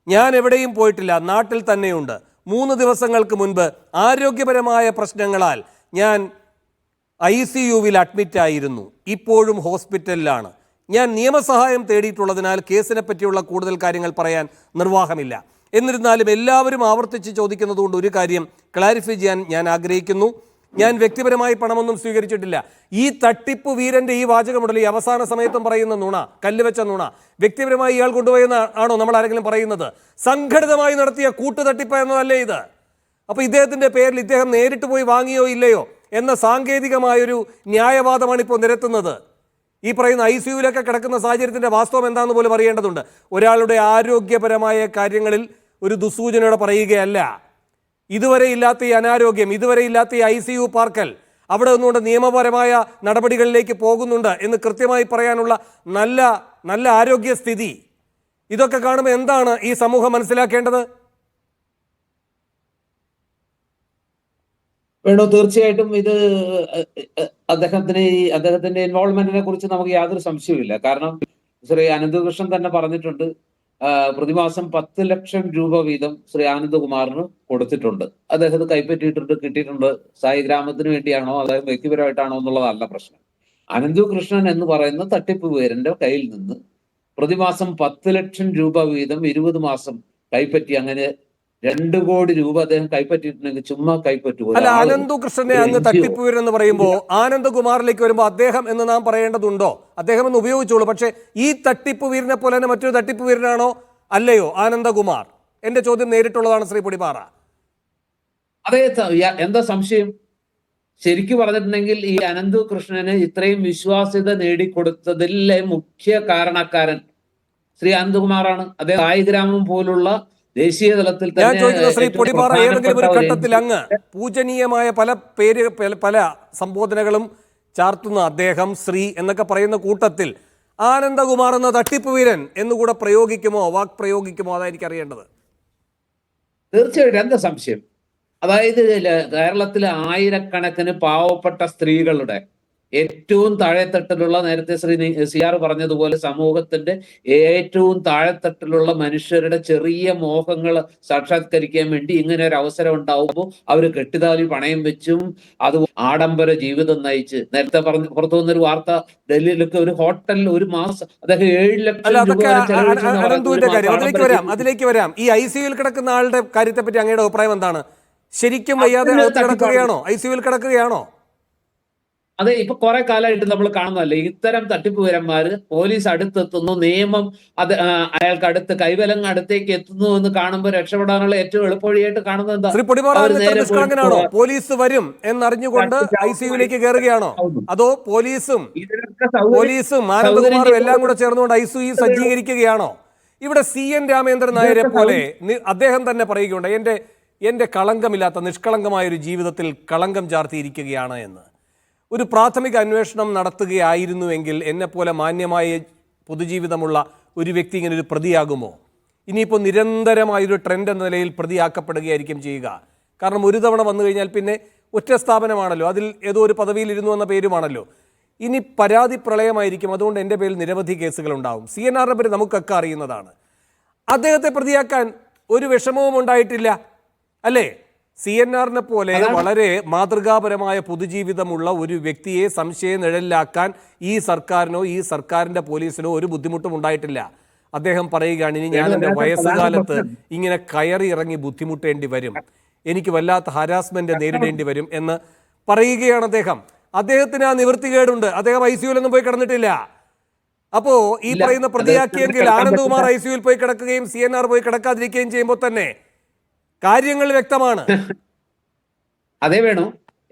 ഞാൻ എവിടെയും പോയിട്ടില്ല, നാട്ടിൽ തന്നെയുണ്ട്. 3 ദിവസങ്ങൾക്ക് മുൻപ് ആരോഗ്യപരമായ പ്രശ്നങ്ങളാൽ ഞാൻ ICUവിൽ അഡ്മിറ്റായിരുന്നു. ഇപ്പോഴും ഹോസ്പിറ്റലിലാണ്. ഞാൻ നിയമസഹായം തേടിയിട്ടുള്ളതിനാൽ കേസിനെ പറ്റിയുള്ള കൂടുതൽ കാര്യങ്ങൾ പറയാൻ നിർവാഹമില്ല. എന്നിരുന്നാലും എല്ലാവരും ആവർത്തിച്ച് ചോദിക്കുന്നതുകൊണ്ട് ഒരു കാര്യം ക്ലാരിഫൈ ചെയ്യാൻ ഞാൻ ആഗ്രഹിക്കുന്നു. ഞാൻ വ്യക്തിപരമായി പണമൊന്നും സ്വീകരിച്ചിട്ടില്ല. ഈ തട്ടിപ്പ് വീരന്റെ ഈ വാചകമുണ്ടല്ലോ, ഈ അവസാന സമയത്തും പറയുന്ന നുണ, കല്ലുവെച്ച നുണ, വ്യക്തിപരമായി ഇയാൾ കൊണ്ടുപോയെന്ന് ആണോ നമ്മൾ ആരെങ്കിലും പറയുന്നത്? സംഘടിതമായി നടത്തിയ കൂട്ടുതട്ടിപ്പ് എന്നതല്ലേ ഇത്? അപ്പോൾ ഇദ്ദേഹത്തിന്റെ പേരിൽ ഇദ്ദേഹം നേരിട്ട് പോയി വാങ്ങിയോ ഇല്ലയോ എന്ന സാങ്കേതികമായൊരു ന്യായവാദമാണ് ഇപ്പോൾ നിരത്തുന്നത്. ഈ പറയുന്ന ICUവിലൊക്കെ കിടക്കുന്ന സാഹചര്യത്തിന്റെ വാസ്തവം എന്താണെന്ന് പോലും അറിയേണ്ടതുണ്ട്. ഒരാളുടെ ആരോഗ്യപരമായ കാര്യങ്ങളിൽ ഒരു ദുസൂചനയോടെ പറയുകയല്ല. ഇതുവരെ ഇല്ലാത്ത ഈ അനാരോഗ്യം, ഇതുവരെ ഇല്ലാത്ത ഈ ICU പാർക്കൽ, അവിടെ നിന്നുകൊണ്ട് നിയമപരമായ നടപടികളിലേക്ക് പോകുന്നുണ്ട് എന്ന് കൃത്യമായി പറയാനുള്ള നല്ല ആരോഗ്യസ്ഥിതി, ഇതൊക്കെ കാണുമ്പോൾ എന്താണ് ഈ സമൂഹം മനസ്സിലാക്കേണ്ടത്? വേണു, തീർച്ചയായിട്ടും ഇത് അദ്ദേഹത്തിന്റെ ഇൻവോൾവ്മെന്റിനെ കുറിച്ച് നമുക്ക് യാതൊരു സംശയവുമില്ല. കാരണം ശ്രീ അനന്തകൃഷ്ണൻ തന്നെ പറഞ്ഞിട്ടുണ്ട്, പ്രതിമാസം 10 ലക്ഷം രൂപ വീതം ശ്രീ ആനന്ദകുമാറിന് കൊടുത്തിട്ടുണ്ട്. അദ്ദേഹം കൈപ്പറ്റിയിട്ടുണ്ട്, കിട്ടിയിട്ടുണ്ട്. സായി ഗ്രാമത്തിന് വേണ്ടിയാണോ അദ്ദേഹം വ്യക്തിപരമായിട്ടാണോ എന്നുള്ളതല്ല പ്രശ്നം. അനന്തകൃഷ്ണൻ എന്ന് പറയുന്ന തട്ടിപ്പ് പേരന്റെ കയ്യിൽ നിന്ന് പ്രതിമാസം 10 ലക്ഷം രൂപ വീതം 20 മാസം കൈപ്പറ്റി, അങ്ങനെ 2 കോടി രൂപ അദ്ദേഹം കൈപ്പറ്റിയിട്ടുണ്ടെങ്കിൽ ചുമ്മാ കൈപ്പറ്റുമോ? അല്ല, ആനന്ദകൃഷ്ണനെ അങ്ങ് തട്ടിപ്പുവരെന്ന് പറയുമ്പോൾ ആനന്ദകുമാറിലേക്ക് വരുമ്പോൾ അദ്ദേഹം എന്ന് നാം പറയേണ്ടതുണ്ടോ? അദ്ദേഹം എന്ന് ഉപയോഗിച്ചോളൂ. പക്ഷേ ഈ തട്ടിപ്പ് വീരനെ പോലെ തന്നെ മറ്റൊരു തട്ടിപ്പ് വീരനാണോ അല്ലയോ ആനന്ദകുമാർ? എന്റെ ചോദ്യം നേരിട്ടുള്ളതാണ് ശ്രീ പൊടിപാറ. അതെ, എന്താ സംശയം? ശരിക്കും പറഞ്ഞിട്ടുണ്ടെങ്കിൽ ഈ അനന്തകൃഷ്ണന് ഇത്രയും വിശ്വാസ്യത നേടിക്കൊടുത്തതിലെ മുഖ്യ കാരണക്കാരൻ ശ്രീ അനന്തകുമാറാണ്. അദ്ദേഹം സായിഗ്രാമം പോലുള്ള ദേശീയ തലത്തിൽ ഞാൻ ചോദിക്കുന്നത് ശ്രീ പൊടിപാറ, ഏതെങ്കിലും ഒരു ഘട്ടത്തിൽ അങ്ങ് പൂജനീയമായ പല സംബോധനകളും ചാർത്തുന്ന അദ്ദേഹം ശ്രീ എന്നൊക്കെ പറയുന്ന കൂട്ടത്തിൽ ആനന്ദകുമാർ എന്ന തട്ടിപ്പ് വീരൻ എന്നുകൂടെ പ്രയോഗിക്കുമോ, വാക്ക് പ്രയോഗിക്കുമോ? അതായിരിക്കും അറിയേണ്ടത്. തീർച്ചയായിട്ടും, എന്താ സംശയം? അതായത് കേരളത്തിലെ ആയിരക്കണക്കിന് പാവപ്പെട്ട സ്ത്രീകളുടെ ഏറ്റവും താഴെത്തട്ടിലുള്ള, നേരത്തെ ശ്രീ CR പറഞ്ഞതുപോലെ സമൂഹത്തിന്റെ ഏറ്റവും താഴെത്തട്ടിലുള്ള മനുഷ്യരുടെ ചെറിയ മോഹങ്ങൾ സാക്ഷാത്കരിക്കാൻ വേണ്ടി ഇങ്ങനെ ഒരു അവസരം ഉണ്ടാവുമ്പോൾ അവര് കെട്ടിതാലി പണയം വെച്ചും അത് ആഡംബര ജീവിതം നയിച്ച്, നേരത്തെ പുറത്തു വന്നൊരു വാർത്ത, ഡൽഹിയിലൊക്കെ ഒരു ഹോട്ടലിൽ ഒരു മാസം അദ്ദേഹം 7 ലക്ഷം രൂപ അതിലേക്ക് വരാം. ഈ ICUവിൽ കിടക്കുന്ന ആളുടെ കാര്യത്തെ പറ്റി അങ്ങയുടെ അഭിപ്രായം എന്താണ്? ശരിക്കും വയ്യാതെ കിടക്കുകയാണോ? ICUവിൽ കിടക്കുകയാണോ? അതെ, ഇപ്പൊ കുറെ കാലമായിട്ട് നമ്മൾ കാണുന്നതല്ലേ, ഇത്തരം തട്ടിപ്പുകാരന്മാര് പോലീസ് അടുത്തെത്തുന്നു, നിയമം അയാൾക്ക് അടുത്ത് കൈവലങ്ങ് അടുത്തേക്ക് എത്തുന്നു എന്ന് കാണുമ്പോൾ രക്ഷപ്പെടാനുള്ള ഏറ്റവും എളുപ്പവഴിയായിട്ട് കാണുന്നത് എന്താ? ശ്രീ പൊടിപാറ നിഷ്കളങ്കനാണോ? പോലീസ് വരും എന്നറിഞ്ഞുകൊണ്ട് ICUവിലേക്ക് കയറുകയാണോ? അതോ പോലീസും ആനന്ദകുമാറും എല്ലാം കൂടെ ചേർന്നുകൊണ്ട് ICU സജ്ജീകരിക്കുകയാണോ? ഇവിടെ CN രാമേന്ദ്രൻ നായരെ പോലെ അദ്ദേഹം തന്നെ പറയുകയുണ്ട്, എന്റെ കളങ്കമില്ലാത്ത നിഷ്കളങ്കമായ ഒരു ജീവിതത്തിൽ കളങ്കം ചാർത്തിയിരിക്കുകയാണ് എന്ന്. ഒരു പ്രാഥമിക അന്വേഷണം നടത്തുകയായിരുന്നുവെങ്കിൽ എന്നെപ്പോലെ മാന്യമായ പൊതുജീവിതമുള്ള ഒരു വ്യക്തി ഇങ്ങനെ ഒരു പ്രതിയാകുമോ? ഇനിയിപ്പോൾ നിരന്തരമായൊരു ട്രെൻഡ് എന്ന നിലയിൽ പ്രതിയാക്കപ്പെടുകയായിരിക്കും ചെയ്യുക. കാരണം ഒരു തവണ വന്നു കഴിഞ്ഞാൽ പിന്നെ ഒറ്റ സ്ഥാപനമാണല്ലോ, അതിൽ ഏതോ ഒരു പദവിയിൽ ഇരുന്നു എന്ന പേരുമാണല്ലോ. ഇനി പരാതി പ്രളയമായിരിക്കും. അതുകൊണ്ട് എൻ്റെ പേരിൽ നിരവധി കേസുകളുണ്ടാവും. CNRനെ പേര് നമുക്കൊക്കെ അറിയുന്നതാണ്. അദ്ദേഹത്തെ പ്രതിയാക്കാൻ ഒരു വിഷമവും ഉണ്ടായിട്ടില്ല അല്ലേ? CNRനെ പോലെ വളരെ മാതൃകാപരമായ പൊതുജീവിതമുള്ള ഒരു വ്യക്തിയെ സംശയ നിഴലിലാക്കാൻ ഈ സർക്കാരിനോ ഈ സർക്കാരിൻ്റെ പോലീസിനോ ഒരു ബുദ്ധിമുട്ടും ഉണ്ടായിട്ടില്ല. അദ്ദേഹം പറയുകയാണ്, ഇനി ഞാൻ എൻ്റെ വയസ്സുകാലത്ത് ഇങ്ങനെ കയറി ഇറങ്ങി ബുദ്ധിമുട്ടേണ്ടി വരും, എനിക്ക് വല്ലാത്ത ഹരാസ്മെന്റ് നേരിടേണ്ടി വരും എന്ന് പറയുകയാണ് അദ്ദേഹം. അദ്ദേഹത്തിന് ആ നിവൃത്തികേടുണ്ട്. അദ്ദേഹം ICUവിലൊന്നും പോയി കിടന്നിട്ടില്ല. അപ്പോ ഈ പറയുന്ന പ്രതിയാക്കിയെങ്കിൽ ആനന്ദകുമാർ ICUവിൽ പോയി കിടക്കുകയും CNR പോയി കിടക്കാതിരിക്കുകയും ചെയ്യുമ്പോൾ തന്നെ കാര്യങ്ങൾ വ്യക്തമാണ്. അതേ വേണു,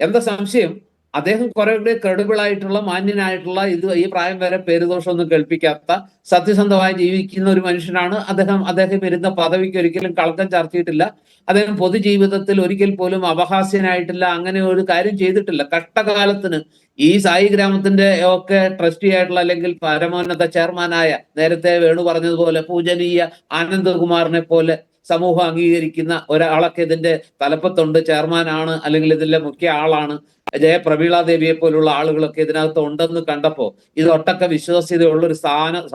എന്താ സംശയം? അദ്ദേഹം കുറെ കൂടി ക്രെഡിബിൾ ആയിട്ടുള്ള, മാന്യനായിട്ടുള്ള, ഈ പ്രായം വരെ പേരുദോഷമൊന്നും കേൾപ്പിക്കാത്ത, സത്യസന്ധമായി ജീവിക്കുന്ന ഒരു മനുഷ്യനാണ് അദ്ദേഹം. അദ്ദേഹം ഇരുന്ന പദവിക്ക് ഒരിക്കലും കളങ്കം ചാർത്തിയിട്ടില്ല. അദ്ദേഹം പൊതുജീവിതത്തിൽ ഒരിക്കൽ പോലും അപഹാസ്യനായിട്ടില്ല, അങ്ങനെ ഒരു കാര്യം ചെയ്തിട്ടില്ല. കഷ്ടകാലത്തിന് ഈ സായി ഗ്രാമത്തിന്റെ ഒക്കെ ട്രസ്റ്റി ആയിട്ടുള്ള, അല്ലെങ്കിൽ പരമോന്നത ചെയർമാനായ, നേരത്തെ വേണു പറഞ്ഞതുപോലെ പൂജനീയ ആനന്ദകുമാറിനെ പോലെ സമൂഹം അംഗീകരിക്കുന്ന ഒരാളൊക്കെ ഇതിന്റെ തലപ്പത്തുണ്ട്, ചെയർമാനാണ്, അല്ലെങ്കിൽ ഇതിന്റെ മുഖ്യ ആളാണ്. ജയപ്രമീള ദേവിയെ പോലുള്ള ആളുകളൊക്കെ ഇതിനകത്ത് ഉണ്ടെന്ന് കണ്ടപ്പോ ഇത് ഒട്ടൊക്കെ വിശ്വാസ്യതയുള്ള ഒരു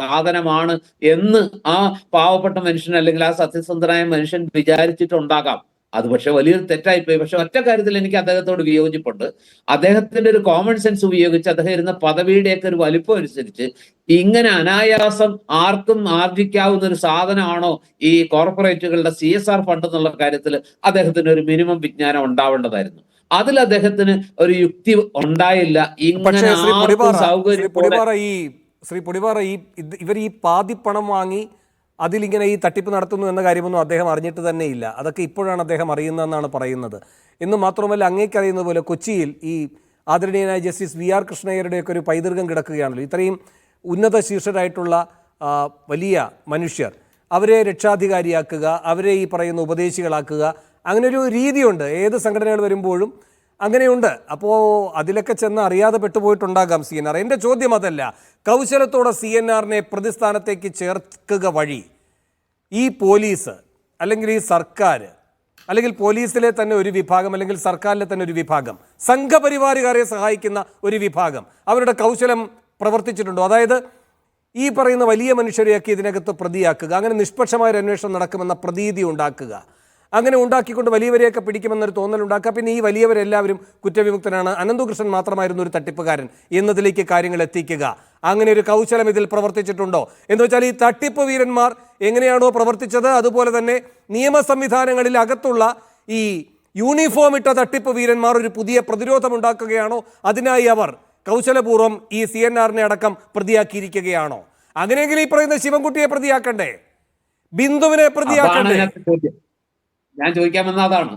സാധനമാണ് എന്ന് ആ പാവപ്പെട്ട മനുഷ്യൻ, അല്ലെങ്കിൽ ആ സത്യസന്ധനായ മനുഷ്യൻ വിചാരിച്ചിട്ടുണ്ടാകാം. അത് പക്ഷെ വലിയൊരു തെറ്റായിപ്പോയി. പക്ഷെ ഒറ്റ കാര്യത്തിൽ എനിക്ക് അദ്ദേഹത്തോട് വിയോജിപ്പുണ്ട്. അദ്ദേഹത്തിന്റെ ഒരു കോമൺ സെൻസ് ഉപയോഗിച്ച് അദ്ദേഹം ഇരുന്ന പദവിയുടെയൊക്കെ ഒരു വലിപ്പം അനുസരിച്ച് ഇങ്ങനെ അനായാസം ആർക്കും ആർജിക്കാവുന്ന ഒരു സാധനമാണോ ഈ കോർപ്പറേറ്റുകളുടെ CSR ഫണ്ട് എന്നുള്ള കാര്യത്തിൽ അദ്ദേഹത്തിന് ഒരു മിനിമം വിജ്ഞാനം ഉണ്ടാവേണ്ടതായിരുന്നു. അതിൽ അദ്ദേഹത്തിന് ഒരു യുക്തി ഉണ്ടായില്ല. ഇങ്ങനെ ശ്രീ പൊടിപാറ, ഇവർ ഈ പാതിപ്പണം വാങ്ങി അതിലിങ്ങനെ ഈ തട്ടിപ്പ് നടത്തുന്നു എന്ന കാര്യമൊന്നും അദ്ദേഹം അറിഞ്ഞിട്ട് തന്നെ ഇല്ല. അതൊക്കെ ഇപ്പോഴാണ് അദ്ദേഹം അറിയുന്നതെന്നാണ് പറയുന്നത്. എന്ന് മാത്രമല്ല, അങ്ങേക്ക് അറിയുന്നത് പോലെ കൊച്ചിയിൽ ഈ ആദരണീയനായ ജസ്റ്റിസ് VR കൃഷ്ണയ്യരുടെയൊക്കെ ഒരു പൈതൃകം കിടക്കുകയാണല്ലോ. ഇത്രയും ഉന്നത ശീർഷരായിട്ടുള്ള വലിയ മനുഷ്യർ, അവരെ രക്ഷാധികാരിയാക്കുക, അവരെ ഈ പറയുന്ന ഉപദേശികളാക്കുക, അങ്ങനെ ഒരു രീതിയുണ്ട്. ഏത് സംഘടനകൾ വരുമ്പോഴും അങ്ങനെയുണ്ട്. അപ്പോൾ അതിലൊക്കെ ചെന്ന് അറിയാതെ പെട്ടുപോയിട്ടുണ്ടാകാം CNR. എൻ്റെ ചോദ്യം അതല്ല. കൗശലത്തോടെ CNRനെ പ്രതിസ്ഥാനത്തേക്ക് ചേർക്കുക വഴി ഈ പോലീസ്, അല്ലെങ്കിൽ ഈ സർക്കാർ, അല്ലെങ്കിൽ പോലീസിലെ തന്നെ ഒരു വിഭാഗം, അല്ലെങ്കിൽ സർക്കാരിലെ തന്നെ ഒരു വിഭാഗം, സംഘപരിവാറുകാരെ സഹായിക്കുന്ന ഒരു വിഭാഗം അവരുടെ കൗശലം പ്രവർത്തിച്ചിട്ടുണ്ടോ? അതായത് ഈ പറയുന്ന വലിയ മനുഷ്യരെയൊക്കെ ഇതിനകത്ത് പ്രതിയാക്കുക, അങ്ങനെ നിഷ്പക്ഷമായ ഒരു അന്വേഷണം നടക്കുമെന്ന പ്രതീതി ഉണ്ടാക്കുക, അങ്ങനെ ഉണ്ടാക്കിക്കൊണ്ട് വലിയവരെയൊക്കെ പിടിക്കുമെന്നൊരു തോന്നലുണ്ടാക്കുക. പിന്നെ ഈ വലിയവരെല്ലാവരും കുറ്റവിമുക്തനാണ്, അനന്തകൃഷ്ണൻ മാത്രമായിരുന്നു ഒരു തട്ടിപ്പുകാരൻ എന്നതിലേക്ക് കാര്യങ്ങൾ എത്തിക്കുക. അങ്ങനെ ഒരു കൗശലം ഇതിൽ പ്രവർത്തിച്ചിട്ടുണ്ടോ എന്ന് വെച്ചാൽ ഈ തട്ടിപ്പ് വീരന്മാർ എങ്ങനെയാണോ പ്രവർത്തിച്ചത് അതുപോലെ തന്നെ നിയമ സംവിധാനങ്ങളിൽ അകത്തുള്ള ഈ യൂണിഫോം ഇട്ട തട്ടിപ്പ് വീരന്മാർ ഒരു പുതിയ പ്രതിരോധം ഉണ്ടാക്കുകയാണോ? അതിനായി അവർ കൗശലപൂർവ്വം ഈ CNRനെ അടക്കം പ്രതിയാക്കിയിരിക്കുകയാണോ? അങ്ങനെയെങ്കിൽ ഈ പറയുന്ന ശിവൻകുട്ടിയെ പ്രതിയാക്കണ്ടേ, ബിന്ദുവിനെ പ്രതിയാക്കണ്ടേ? ഞാൻ ചോദിക്കാൻ വന്ന അതാണ്.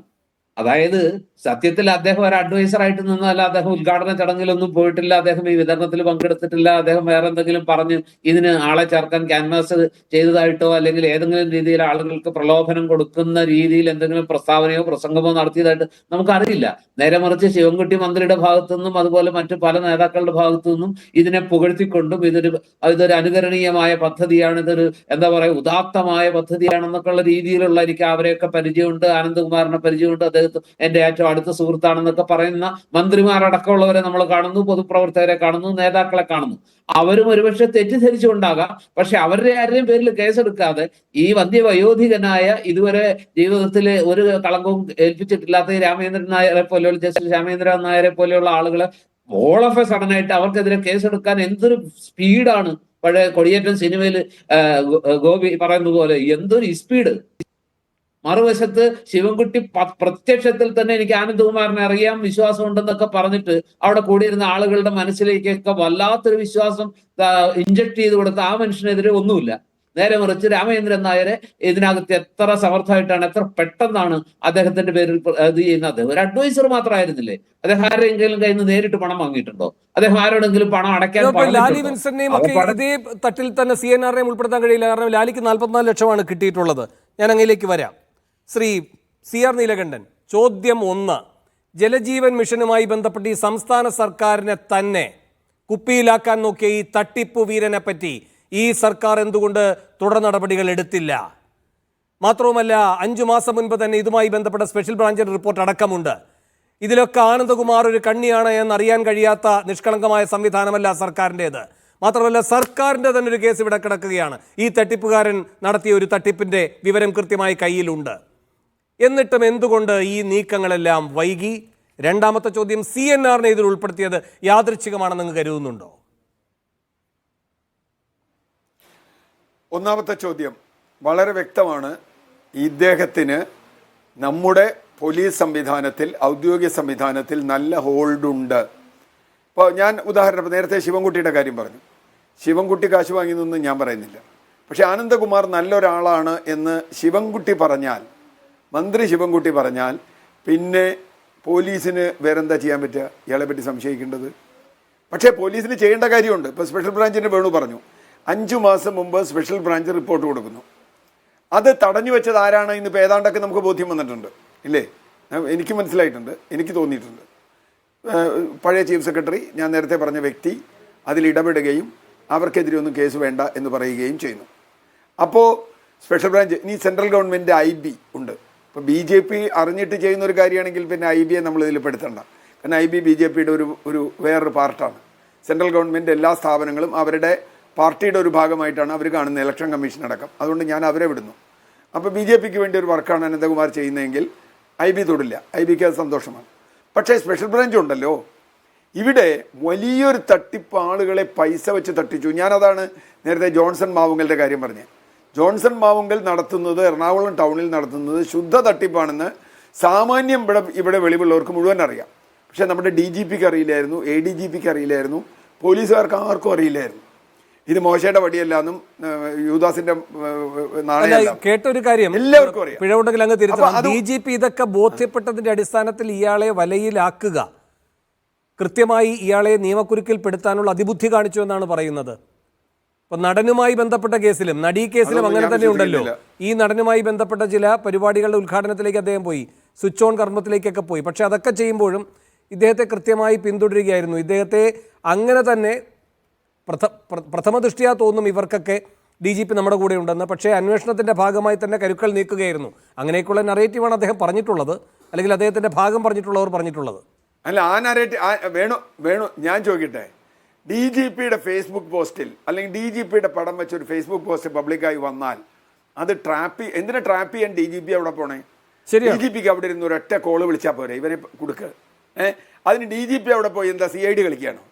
അതായത് സത്യത്തിൽ അദ്ദേഹം ഒരു അഡ്വൈസർ ആയിട്ട് നിന്നല്ല, അദ്ദേഹം ഉദ്ഘാടന ചടങ്ങിലൊന്നും പോയിട്ടില്ല, അദ്ദേഹം ഈ വിതരണത്തിൽ പങ്കെടുത്തിട്ടില്ല, അദ്ദേഹം വേറെ എന്തെങ്കിലും പറഞ്ഞ് ഇതിന് ആളെ ചേർക്കാൻ ക്യാൻവാസ് ചെയ്തതായിട്ടോ അല്ലെങ്കിൽ ഏതെങ്കിലും രീതിയിൽ ആളുകൾക്ക് പ്രലോഭനം കൊടുക്കുന്ന രീതിയിൽ എന്തെങ്കിലും പ്രസ്താവനയോ പ്രസംഗമോ നടത്തിയതായിട്ട് നമുക്കറിയില്ല. നേരെ മറിച്ച് ശിവൻകുട്ടി മന്ത്രിയുടെ ഭാഗത്തു നിന്നും അതുപോലെ മറ്റു പല നേതാക്കളുടെ ഭാഗത്തു നിന്നും ഇതിനെ പുകഴ്ത്തിക്കൊണ്ടും ഇതൊരു അനുകരണീയമായ പദ്ധതിയാണ്, ഇതൊരു എന്താ പറയുക ഉദാത്തമായ പദ്ധതിയാണെന്നൊക്കെ ഉള്ള രീതിയിലുള്ള, എനിക്ക് അവരെയൊക്കെ പരിചയമുണ്ട്, ആനന്ദകുമാറിനെ പരിചയമുണ്ട്, അദ്ദേഹം എന്റെ ഏറ്റവും അടുത്ത സുഹൃത്താണെന്നൊക്കെ പറയുന്ന മന്ത്രിമാരടക്കമുള്ളവരെ നമ്മൾ കാണുന്നു, പൊതുപ്രവർത്തകരെ കാണുന്നു, നേതാക്കളെ കാണുന്നു. അവരും ഒരുപക്ഷെ തെറ്റിദ്ധരിച്ചുകൊണ്ടാകാം. പക്ഷെ അവരുടെ ആരുടെയും പേരിൽ കേസെടുക്കാതെ ഈ വയോധികനായ ഇതുവരെ ജീവിതത്തിൽ ഒരു കളങ്കവും ഏൽപ്പിച്ചിട്ടില്ലാത്ത രാമേന്ദ്രൻ നായരെ പോലെയുള്ള ജസ്റ്റിസ് രാമേന്ദ്രൻ നായരെ പോലെയുള്ള ആളുകളെ ഓൾ ഓഫ് എ സഡൻ ആയിട്ട് അവർക്കെതിരെ കേസെടുക്കാൻ എന്തൊരു സ്പീഡാണ്. പഴയ കൊടിയേറ്റം സിനിമയിൽ ഗോപി പറയുന്നത് പോലെ എന്തൊരു സ്പീഡ്. മറുവശത്ത് ശിവൻകുട്ടി പ്രത്യക്ഷത്തിൽ തന്നെ എനിക്ക് ആനന്ദകുമാറിനെ അറിയാം, വിശ്വാസം ഉണ്ടെന്നൊക്കെ പറഞ്ഞിട്ട് അവിടെ കൂടിയിരുന്ന ആളുകളുടെ മനസ്സിലേക്കൊക്കെ വല്ലാത്തൊരു വിശ്വാസം ഇഞ്ചക്ട് ചെയ്ത് കൊടുത്ത ആ മനുഷ്യനെതിരെ ഒന്നുമില്ല. നേരെ മറിച്ച് രാമചന്ദ്രൻ നായരെ ഇതിനകത്ത് എത്ര സമർത്ഥമായിട്ടാണ്, എത്ര പെട്ടെന്നാണ് അദ്ദേഹത്തിന്റെ പേരിൽ ഇത് ചെയ്യുന്നത്. ഒരു അഡ്വൈസർ മാത്രമായിരുന്നില്ലേ, അദ്ദേഹം ആരെങ്കിലും കയ്യിൽ നിന്ന് നേരിട്ട് പണം വാങ്ങിയിട്ടുണ്ടോ? അദ്ദേഹം ആരോടെങ്കിലും പണം അടയ്ക്കാൻ ഇതേ തട്ടിൽ തന്നെ CNRനെയും ഉൾപ്പെടുത്താൻ കഴിയില്ല. കാരണം ലാലിക്ക് 44 ലക്ഷമാണ് കിട്ടിയിട്ടുള്ളത്. ഞാൻ അങ്ങയിലേക്ക് വരാം. ശ്രീ CR നീലകണ്ഠൻ, ചോദ്യം 1, ജലജീവൻ മിഷനുമായി ബന്ധപ്പെട്ട് ഈ സംസ്ഥാന സർക്കാരിനെ തന്നെ കുപ്പിയിലാക്കാൻ നോക്കിയ ഈ തട്ടിപ്പു വീരനെ പറ്റി ഈ സർക്കാർ എന്തുകൊണ്ട് തുടർ നടപടികൾ എടുത്തില്ല? മാത്രവുമല്ല 5 മാസം മുൻപ് തന്നെ ഇതുമായി ബന്ധപ്പെട്ട സ്പെഷ്യൽ ബ്രാഞ്ചിന്റെ റിപ്പോർട്ട് അടക്കമുണ്ട്. ഇതിലൊക്കെ ആനന്ദകുമാർ ഒരു കണ്ണിയാണ് എന്നറിയാൻ കഴിയാത്ത നിഷ്കളങ്കമായ സംവിധാനമല്ല സർക്കാരിൻ്റെത്. മാത്രമല്ല സർക്കാരിൻ്റെ തന്നെ ഒരു കേസ് ഇവിടെ കിടക്കുകയാണ്. ഈ തട്ടിപ്പുകാരൻ നടത്തിയ ഒരു തട്ടിപ്പിൻ്റെ വിവരം കൃത്യമായി കയ്യിലുണ്ട്. എന്നിട്ടും എന്തുകൊണ്ട് ഈ നീക്കങ്ങളെല്ലാം വൈകി? രണ്ടാമത്തെ ചോദ്യം, CNRനെ ഇതിൽ ഉൾപ്പെടുത്തിയത് യാദൃച്ഛികമാണെന്ന് നിങ്ങൾ കരുതുന്നുണ്ടോ? ഒന്നാമത്തെ ചോദ്യം വളരെ വ്യക്തമാണ്. ഇദ്ദേഹത്തിന് നമ്മുടെ പോലീസ് സംവിധാനത്തിൽ, ഔദ്യോഗിക സംവിധാനത്തിൽ നല്ല ഹോൾഡുണ്ട്. ഇപ്പോൾ ഞാൻ ഉദാഹരണം നേരത്തെ ശിവൻകുട്ടിയുടെ കാര്യം പറഞ്ഞു. ശിവൻകുട്ടി കാശ് വാങ്ങിയെന്നൊന്നും ഞാൻ പറയുന്നില്ല. പക്ഷെ ആനന്ദകുമാർ നല്ലൊരാളാണ് എന്ന് ശിവൻകുട്ടി പറഞ്ഞാൽ, മന്ത്രി ശിവൻകുട്ടി പറഞ്ഞാൽ, പിന്നെ പോലീസിന് വേറെന്താ ചെയ്യാൻ പറ്റുക? ഇയാളെ പറ്റി സംശയിക്കേണ്ടത്. പക്ഷേ പോലീസിന് ചെയ്യേണ്ട കാര്യമുണ്ട്. ഇപ്പോൾ സ്പെഷ്യൽ ബ്രാഞ്ചിൻ്റെ വേണു പറഞ്ഞു 5 മാസം മുമ്പ് സ്പെഷ്യൽ ബ്രാഞ്ച് റിപ്പോർട്ട് കൊടുക്കുന്നു. അത് തടഞ്ഞു വെച്ചത് ആരാണ് ഇന്നിപ്പോൾ ഏതാണ്ടൊക്കെ നമുക്ക് ബോധ്യം വന്നിട്ടുണ്ട്, ഇല്ലേ? എനിക്ക് മനസ്സിലായിട്ടുണ്ട്, എനിക്ക് തോന്നിയിട്ടുണ്ട്. പഴയ ചീഫ് സെക്രട്ടറി, ഞാൻ നേരത്തെ പറഞ്ഞ വ്യക്തി അതിൽ ഇടപെടുകയും അവർക്കെതിരെ ഒന്നും കേസ് വേണ്ട എന്ന് പറയുകയും ചെയ്യുന്നു. അപ്പോൾ സ്പെഷ്യൽ ബ്രാഞ്ച്, ഇനി സെൻട്രൽ ഗവൺമെൻറ് IB ഉണ്ട്. ഇപ്പോൾ BJP അറിഞ്ഞിട്ട് ചെയ്യുന്ന ഒരു കാര്യമാണെങ്കിൽ പിന്നെ IBയെ നമ്മൾ ഇതിൽ പെടുത്തണ്ട. കാരണം IB BJPയുടെ ഒരു വേറൊരു പാർട്ടാണ്. സെൻട്രൽ ഗവൺമെൻറ് എല്ലാ സ്ഥാപനങ്ങളും അവരുടെ പാർട്ടിയുടെ ഒരു ഭാഗമായിട്ടാണ് അവർ കാണുന്നത്, ഇലക്ഷൻ കമ്മീഷൻ അടക്കം. അതുകൊണ്ട് ഞാൻ അവരെ വിടുന്നു. അപ്പോൾ BJPക്ക് വേണ്ടി ഒരു വർക്കാണ് അനന്തകുമാർ ചെയ്യുന്നതെങ്കിൽ IB തൊടില്ല, IBക്ക് അത് സന്തോഷമാണ്. പക്ഷേ സ്പെഷ്യൽ ബ്രാഞ്ച് ഉണ്ടല്ലോ, ഇവിടെ വലിയൊരു തട്ടിപ്പ് ആളുകളെ പൈസ വെച്ച് തട്ടിച്ചു. ഞാനതാണ് നേരത്തെ ജോൺസൺ മാവുങ്കലിൻ്റെ കാര്യം പറഞ്ഞത്. ജോൺസൺ മാവുങ്കൽ നടത്തുന്നത്, എറണാകുളം ടൗണിൽ നടത്തുന്നത് ശുദ്ധ തട്ടിപ്പാണെന്ന് സാമാന്യം ഇവിടെ വെളിവുള്ളവർക്ക് മുഴുവൻ അറിയാം. പക്ഷേ നമ്മുടെ DGPക്ക് അറിയില്ലായിരുന്നു, ADGPക്ക് അറിയില്ലായിരുന്നു, പോലീസുകാർക്ക് ആർക്കും അറിയില്ലായിരുന്നു. ഇത് മോശയുടെ വടിയല്ലാന്നും യൂദാസിന്റെ നാണയം കേട്ടൊരു കാര്യം എല്ലാവർക്കും അറിയാം. പിഴവുണ്ടെങ്കിൽ അങ്ങ് തിരുത്തണം. DGP ഇതൊക്കെ ബോധ്യപ്പെട്ടതിന്റെ അടിസ്ഥാനത്തിൽ ഇയാളെ വലയിലാക്കുക, കൃത്യമായി ഇയാളെ നിയമക്കുരുക്കിൽ പെടുത്താനുള്ള അതിബുദ്ധി കാണിച്ചു എന്നാണ് പറയുന്നത്. ഇപ്പൊ നടനുമായി ബന്ധപ്പെട്ട കേസിലും നടീ കേസിലും അങ്ങനെ തന്നെ ഉണ്ടല്ലോ. ഈ നടനുമായി ബന്ധപ്പെട്ട ചില പരിപാടികളുടെ ഉദ്ഘാടനത്തിലേക്ക് അദ്ദേഹം പോയി, സ്വിച്ച് ഓൺ കർമ്മത്തിലേക്കൊക്കെ പോയി. പക്ഷെ അതൊക്കെ ചെയ്യുമ്പോഴും ഇദ്ദേഹത്തെ കൃത്യമായി പിന്തുടരുകയായിരുന്നു. ഇദ്ദേഹത്തെ അങ്ങനെ തന്നെ പ്രഥമ ദൃഷ്ടിയാ തോന്നും ഇവർക്കൊക്കെ DGP നമ്മുടെ കൂടെ ഉണ്ടെന്ന്. പക്ഷേ അന്വേഷണത്തിൻ്റെ ഭാഗമായി തന്നെ കരുക്കൾ നീക്കുകയായിരുന്നു. അങ്ങനെയൊക്കെയുള്ള നറേറ്റീവാണ് അദ്ദേഹം പറഞ്ഞിട്ടുള്ളത്, അല്ലെങ്കിൽ അദ്ദേഹത്തിൻ്റെ ഭാഗം പറഞ്ഞിട്ടുള്ളവർ പറഞ്ഞിട്ടുള്ളത്. അല്ല, ആ നറേറ്റീവ് വേണു ഞാൻ ചോദിക്കട്ടെ, DGPയുടെ ഫേസ്ബുക്ക് പോസ്റ്റിൽ അല്ലെങ്കിൽ DGPയുടെ പടം വെച്ചൊരു ഫേസ്ബുക്ക് പോസ്റ്റ് പബ്ലിക്കായി വന്നാൽ അത് എന്തിനാ ട്രാപ്പ് ചെയ്യാൻ DGP അവിടെ പോണേ? DGPക്ക് അവിടെ ഇരുന്ന് ഒരൊറ്റ കോള് വിളിച്ചാൽ പോരെ, ഇവരെ കൊടുക്കുക. അതിന് DGP അവിടെ പോയി എന്താ CID കളിക്കുകയാണോ?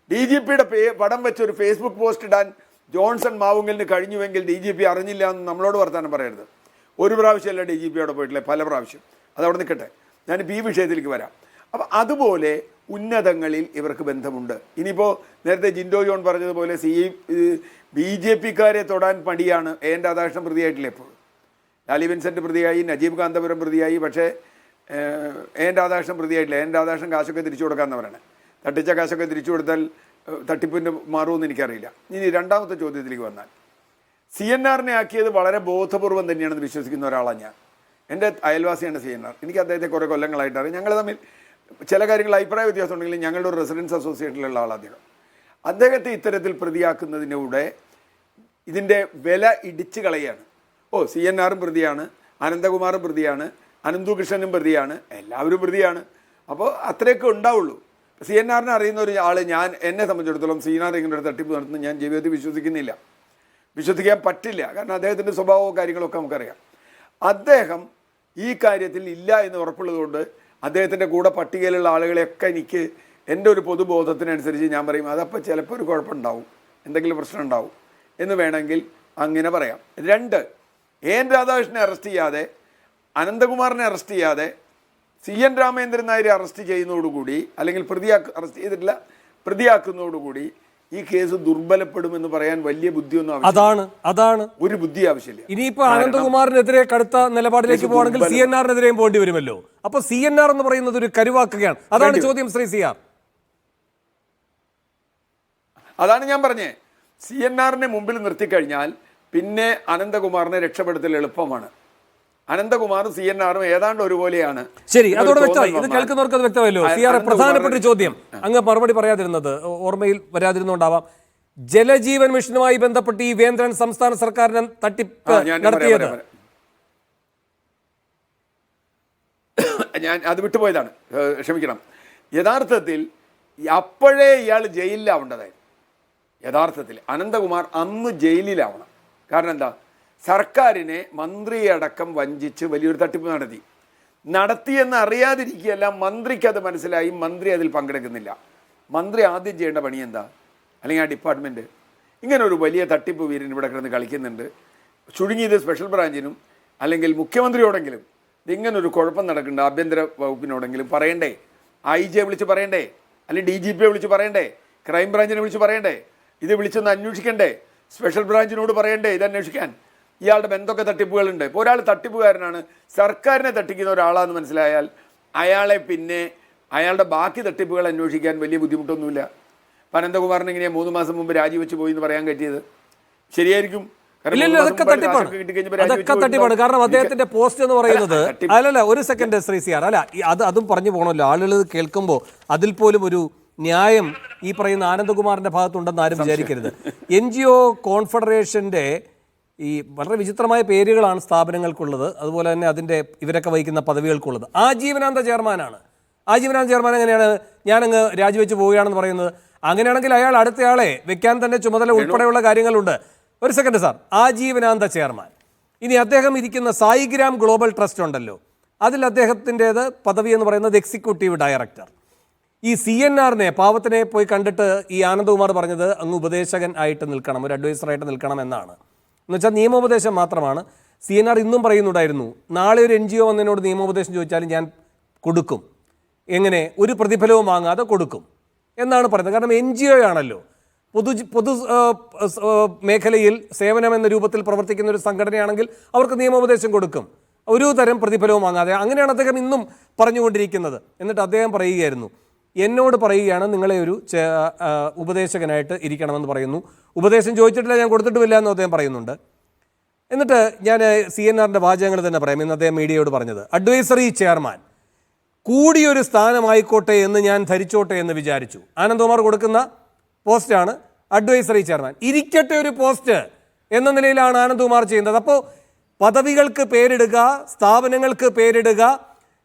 DGPയുടെ പടം വെച്ചൊരു ഫേസ്ബുക്ക് പോസ്റ്റ് ഇടാൻ ജോൺസൺ മാവുങ്കലിന് കഴിഞ്ഞുവെങ്കിൽ DGP അറിഞ്ഞില്ല എന്ന് നമ്മളോട് വർത്താനം പറയരുത്. ഒരു പ്രാവശ്യമല്ല DGP അവിടെ പോയിട്ടില്ലേ, പല പ്രാവശ്യം. അതവിടെ നിൽക്കട്ടെ, ഞാനിപ്പോൾ ഈ വിഷയത്തിലേക്ക് വരാം. അപ്പം അതുപോലെ ഉന്നതങ്ങളിൽ ഇവർക്ക് ബന്ധമുണ്ട്. ഇനിയിപ്പോൾ നേരത്തെ ജിൻഡോ ജോൺ പറഞ്ഞതുപോലെ BJPക്കാരെ തൊടാൻ മടിയാണ്. AN രാധാകൃഷ്ണൻ പ്രതിയായിട്ടില്ല എപ്പോഴും. ലാലി വിൻസെൻ്റ് പ്രതിയായി, നജീബ് കാന്തപുരം പ്രതിയായി, പക്ഷേ AN രാധാകൃഷ്ണൻ പ്രതിയായിട്ടില്ല. AN രാധാകൃഷ്ണൻ കാശൊക്കെ തിരിച്ചു കൊടുക്കാമെന്ന് പറയണേ. തട്ടിച്ച കാശൊക്കെ തിരിച്ചു കൊടുത്താൽ തട്ടിപ്പിൻ്റെ മാറുമെന്ന് എനിക്കറിയില്ല. ഇനി രണ്ടാമത്തെ ചോദ്യത്തിലേക്ക് വന്നാൽ, CNRനെ ആക്കിയത് വളരെ ബോധപൂർവം തന്നെയാണെന്ന് വിശ്വസിക്കുന്ന ഒരാളാണ് ഞാൻ. എൻ്റെ അയൽവാസിയാണ് CNR. എനിക്ക് അദ്ദേഹത്തെ കുറേ കൊല്ലങ്ങളായിട്ട് അറിയാം. ഞങ്ങൾ തമ്മിൽ ചില കാര്യങ്ങൾ അഭിപ്രായ വ്യത്യാസം ഉണ്ടെങ്കിലും ഞങ്ങളുടെ ഒരു റെസിഡൻസ് അസോസിയേഷനിലുള്ള ആളാണ് അദ്ദേഹത്തെ ഇത്തരത്തിൽ പ്രതിയാക്കുന്നതിലൂടെ ഇതിൻ്റെ വില ഇടിച്ചു കളയാണ്. CNRും പ്രതിയാണ്, അനന്തകുമാറും പ്രതിയാണ്, അനന്തുകൃഷ്ണനും പ്രതിയാണ്, എല്ലാവരും പ്രതിയാണ്. അപ്പോൾ അത്രയൊക്കെ ഉണ്ടാവുള്ളൂ. CNRനെ അറിയുന്ന ഒരു ആൾ എന്നെ സംബന്ധിച്ചിടത്തോളം CNR ഇങ്ങനെ ഒരു തട്ടിപ്പ് നടത്തുന്നത് ഞാൻ ജീവിതത്തിൽ വിശ്വസിക്കുന്നില്ല, വിശ്വസിക്കാൻ പറ്റില്ല. കാരണം അദ്ദേഹത്തിൻ്റെ സ്വഭാവവും കാര്യങ്ങളൊക്കെ നമുക്കറിയാം. അദ്ദേഹം ഈ കാര്യത്തിൽ ഇല്ല എന്ന് ഉറപ്പുള്ളതുകൊണ്ട് അദ്ദേഹത്തിൻ്റെ കൂടെ പട്ടികയിലുള്ള ആളുകളെയൊക്കെ എനിക്ക് എൻ്റെ ഒരു പൊതുബോധത്തിനനുസരിച്ച് ഞാൻ പറയും അതപ്പോൾ ചിലപ്പോൾ ഒരു കുഴപ്പമുണ്ടാവും, എന്തെങ്കിലും പ്രശ്നം ഉണ്ടാവും എന്ന് വേണമെങ്കിൽ അങ്ങനെ പറയാം. 2, AN രാധാകൃഷ്ണനെ അറസ്റ്റ് ചെയ്യാതെ, അനന്തകുമാറിനെ അറസ്റ്റ് ചെയ്യാതെ CN രാമേന്ദ്രൻ നായരെ അറസ്റ്റ് ചെയ്യുന്നതോടുകൂടി, അല്ലെങ്കിൽ അറസ്റ്റ് ചെയ്തിട്ടില്ല, പ്രതിയാക്കുന്നതോടുകൂടി ഈ കേസ് ദുർബലപ്പെടുമെന്ന് പറയാൻ വലിയ ബുദ്ധിയൊന്നും അതാണ് ഒരു ബുദ്ധി ആവശ്യമില്ല. ഇനിയിപ്പോ അനന്തകുമാറിനെതിരെ കടുത്ത നിലപാടിലേക്ക് പോകണമെങ്കിൽ CNRനെതിരെയും പോകേണ്ടി വരുമല്ലോ. അപ്പൊ CNR എന്ന് പറയുന്നത് ഒരു കരുവാക്കുകയാണ്. അതാണ് ചോദ്യം ശ്രീ CR. അതാണ് ഞാൻ പറഞ്ഞേ, CNRനെ മുമ്പിൽ നിർത്തിക്കഴിഞ്ഞാൽ പിന്നെ അനന്തകുമാറിനെ രക്ഷപ്പെടുത്തൽ എളുപ്പമാണ്. അനന്തകുമാറും CNRും ഏതാണ്ട് ഒരുപോലെയാണ്. ശരി, അതോടെ വ്യക്തമായി. ഇത് കേൾക്കുന്നവർക്ക് അത് വ്യക്തമല്ലോ. CR, പ്രധാനപ്പെട്ട ഒരു ചോദ്യം അങ്ങ് മറുപടി പറയാതിരുന്നത്, ഓർമ്മയിൽ വരാതിരുന്നുണ്ടാവാം. ജലജീവൻ മിഷനുമായി ബന്ധപ്പെട്ട് ഈ വേന്ദ്രൻ സംസ്ഥാന സർക്കാരിനെ തട്ടിപ്പ് നടത്തിയത്, ഞാൻ അത് വിട്ടുപോയതാണ്, ക്ഷമിക്കണം. യഥാർത്ഥത്തിൽ അപ്പോഴേ ഇയാൾ ജയിലിലാവേണ്ടതായിരുന്നു. യഥാർത്ഥത്തിൽ അനന്തകുമാർ അന്ന് ജയിലിലാവണം. കാരണം എന്താ, സർക്കാരിനെ മന്ത്രിയടക്കം വഞ്ചിച്ച് വലിയൊരു തട്ടിപ്പ് നടത്തിയെന്ന് അറിയാതിരിക്കുകയല്ല, മന്ത്രിക്ക് അത് മനസ്സിലായി, മന്ത്രി അതിൽ പങ്കെടുക്കുന്നില്ല. മന്ത്രി ആദ്യം ചെയ്യേണ്ട പണി എന്താ, അല്ലെങ്കിൽ ആ ഡിപ്പാർട്ട്മെൻറ്റ് ഇങ്ങനെ ഒരു വലിയ തട്ടിപ്പ് വീരൻ ഇവിടെ കിടന്ന് കളിക്കുന്നുണ്ട്, ചുരുങ്ങിയത് സ്പെഷ്യൽ ബ്രാഞ്ചിനും അല്ലെങ്കിൽ മുഖ്യമന്ത്രിയോടെങ്കിലും ഇതിങ്ങനൊരു കുഴപ്പം നടക്കുന്നുണ്ട്, ആഭ്യന്തര വകുപ്പിനോടെങ്കിലും പറയണ്ടേ, IG വിളിച്ച് പറയണ്ടേ, അല്ലെങ്കിൽ DGPയെ വിളിച്ച് പറയണ്ടേ, ക്രൈം ബ്രാഞ്ചിനെ വിളിച്ച് പറയണ്ടേ, ഇത് വിളിച്ചൊന്ന് അന്വേഷിക്കണ്ടേ, സ്പെഷ്യൽ ബ്രാഞ്ചിനോട് പറയണ്ടേ ഇത് അന്വേഷിക്കാൻ. ഇയാളുടെ എന്തൊക്കെ തട്ടിപ്പുകളുണ്ട്. ഇപ്പോൾ ഒരാൾ തട്ടിപ്പുകാരനാണ്, സർക്കാരിനെ തട്ടിക്കുന്ന ഒരാളാണെന്ന് മനസ്സിലായാൽ അയാളുടെ ബാക്കി തട്ടിപ്പുകൾ അന്വേഷിക്കാൻ വലിയ ബുദ്ധിമുട്ടൊന്നുമില്ല. അനന്തകുമാറിന് ഇങ്ങനെ 3 മാസം മുമ്പ് രാജിവെച്ച് പോയി എന്ന് പറയാൻ പറ്റിയത് ശരിയായിരിക്കും. തട്ടിപ്പാണ്. കാരണം അദ്ദേഹത്തിന്റെ പോസ്റ്റ് എന്ന് പറയുന്നത്, അല്ലല്ല ഒരു സെക്കൻഡ് ശ്രീ CR, അല്ല അതും പറഞ്ഞു പോകണമല്ലോ. ആളുകൾ കേൾക്കുമ്പോൾ അതിൽ പോലും ഒരു ന്യായം ഈ പറയുന്ന ആനന്ദകുമാറിന്റെ ഭാഗത്തുണ്ടെന്ന് ആരും വിചാരിക്കരുത്. NGO കോൺഫെഡറേഷന്റെ ഈ വളരെ വിചിത്രമായ പേരുകളാണ് സ്ഥാപനങ്ങൾക്കുള്ളത്, അതുപോലെ തന്നെ അതിൻ്റെ ഇവരൊക്കെ വഹിക്കുന്ന പദവികൾക്കുള്ളത്. ആജീവനാന്ത ചെയർമാനാണ്. ആജീവനാന്ത ചെയർമാൻ എങ്ങനെയാണ് ഞാനങ്ങ് രാജിവെച്ച് പോവുകയാണെന്ന് പറയുന്നത്? അങ്ങനെയാണെങ്കിൽ അയാൾ അടുത്തയാളെ വെക്കാൻ തന്നെ ചുമതല ഉൾപ്പെടെയുള്ള കാര്യങ്ങളുണ്ട്. ഒരു സെക്കൻഡ് സാർ, ആജീവനാന്ത ചെയർമാൻ. ഇനി അദ്ദേഹം ഇരിക്കുന്ന സായിഗ്രാം ഗ്ലോബൽ ട്രസ്റ്റ് ഉണ്ടല്ലോ, അതിൽ അദ്ദേഹത്തിൻ്റേത് പദവി എന്ന് പറയുന്നത് എക്സിക്യൂട്ടീവ് ഡയറക്ടർ. ഈ CNRനെ പാവത്തിനെ പോയി കണ്ടിട്ട് ഈ ആനന്ദകുമാർ പറഞ്ഞത് അങ്ങ് ഉപദേശകൻ ആയിട്ട് നിൽക്കണം, ഒരു അഡ്വൈസറായിട്ട് നിൽക്കണം എന്നാണ്. എന്നുവെച്ചാൽ നിയമോപദേശം മാത്രമാണ്. CNR ഇന്നും പറയുന്നുണ്ടായിരുന്നു, നാളെ ഒരു NGO വന്നതിനോട് നിയമോപദേശം ചോദിച്ചാലും ഞാൻ കൊടുക്കും, എങ്ങനെ ഒരു പ്രതിഫലവും വാങ്ങാതെ കൊടുക്കും എന്നാണ് പറയുന്നത്. കാരണം NGO ആണല്ലോ, പൊതു മേഖലയിൽ സേവനം എന്ന രൂപത്തിൽ പ്രവർത്തിക്കുന്ന ഒരു സംഘടനയാണെങ്കിൽ അവർക്ക് നിയമോപദേശം കൊടുക്കും, ഒരു തരം പ്രതിഫലവും വാങ്ങാതെ. അങ്ങനെയാണ് അദ്ദേഹം ഇന്നും പറഞ്ഞുകൊണ്ടിരിക്കുന്നത്. എന്നിട്ട് അദ്ദേഹം പറയുകയായിരുന്നു, എന്നോട് പറയുകയാണ് നിങ്ങളെ ഒരു ഉപദേശകനായിട്ട് ഇരിക്കണമെന്ന് പറയുന്നു. ഉപദേശം ചോദിച്ചിട്ടില്ല, ഞാൻ കൊടുത്തിട്ടുമില്ല എന്ന് അദ്ദേഹം പറയുന്നുണ്ട്. എന്നിട്ട് ഞാൻ CNRൻ്റെ വാചകങ്ങൾ തന്നെ പറയാം. ഇന്ന് അദ്ദേഹം മീഡിയയോട് പറഞ്ഞത്, അഡ്വൈസറി ചെയർമാൻ കൂടിയൊരു സ്ഥാനമായിക്കോട്ടെ എന്ന് ഞാൻ ധരിച്ചോട്ടെ എന്ന് വിചാരിച്ചു. ആനന്ദകുമാർ കൊടുക്കുന്ന പോസ്റ്റാണ് അഡ്വൈസറി ചെയർമാൻ. ഇരിക്കട്ടെ ഒരു പോസ്റ്റ്, എന്ന നിലയിലാണ് ആനന്ദ്കുമാർ ചെയ്യുന്നത്. അപ്പോൾ പദവികൾക്ക് പേരിടുക, സ്ഥാപനങ്ങൾക്ക് പേരിടുക,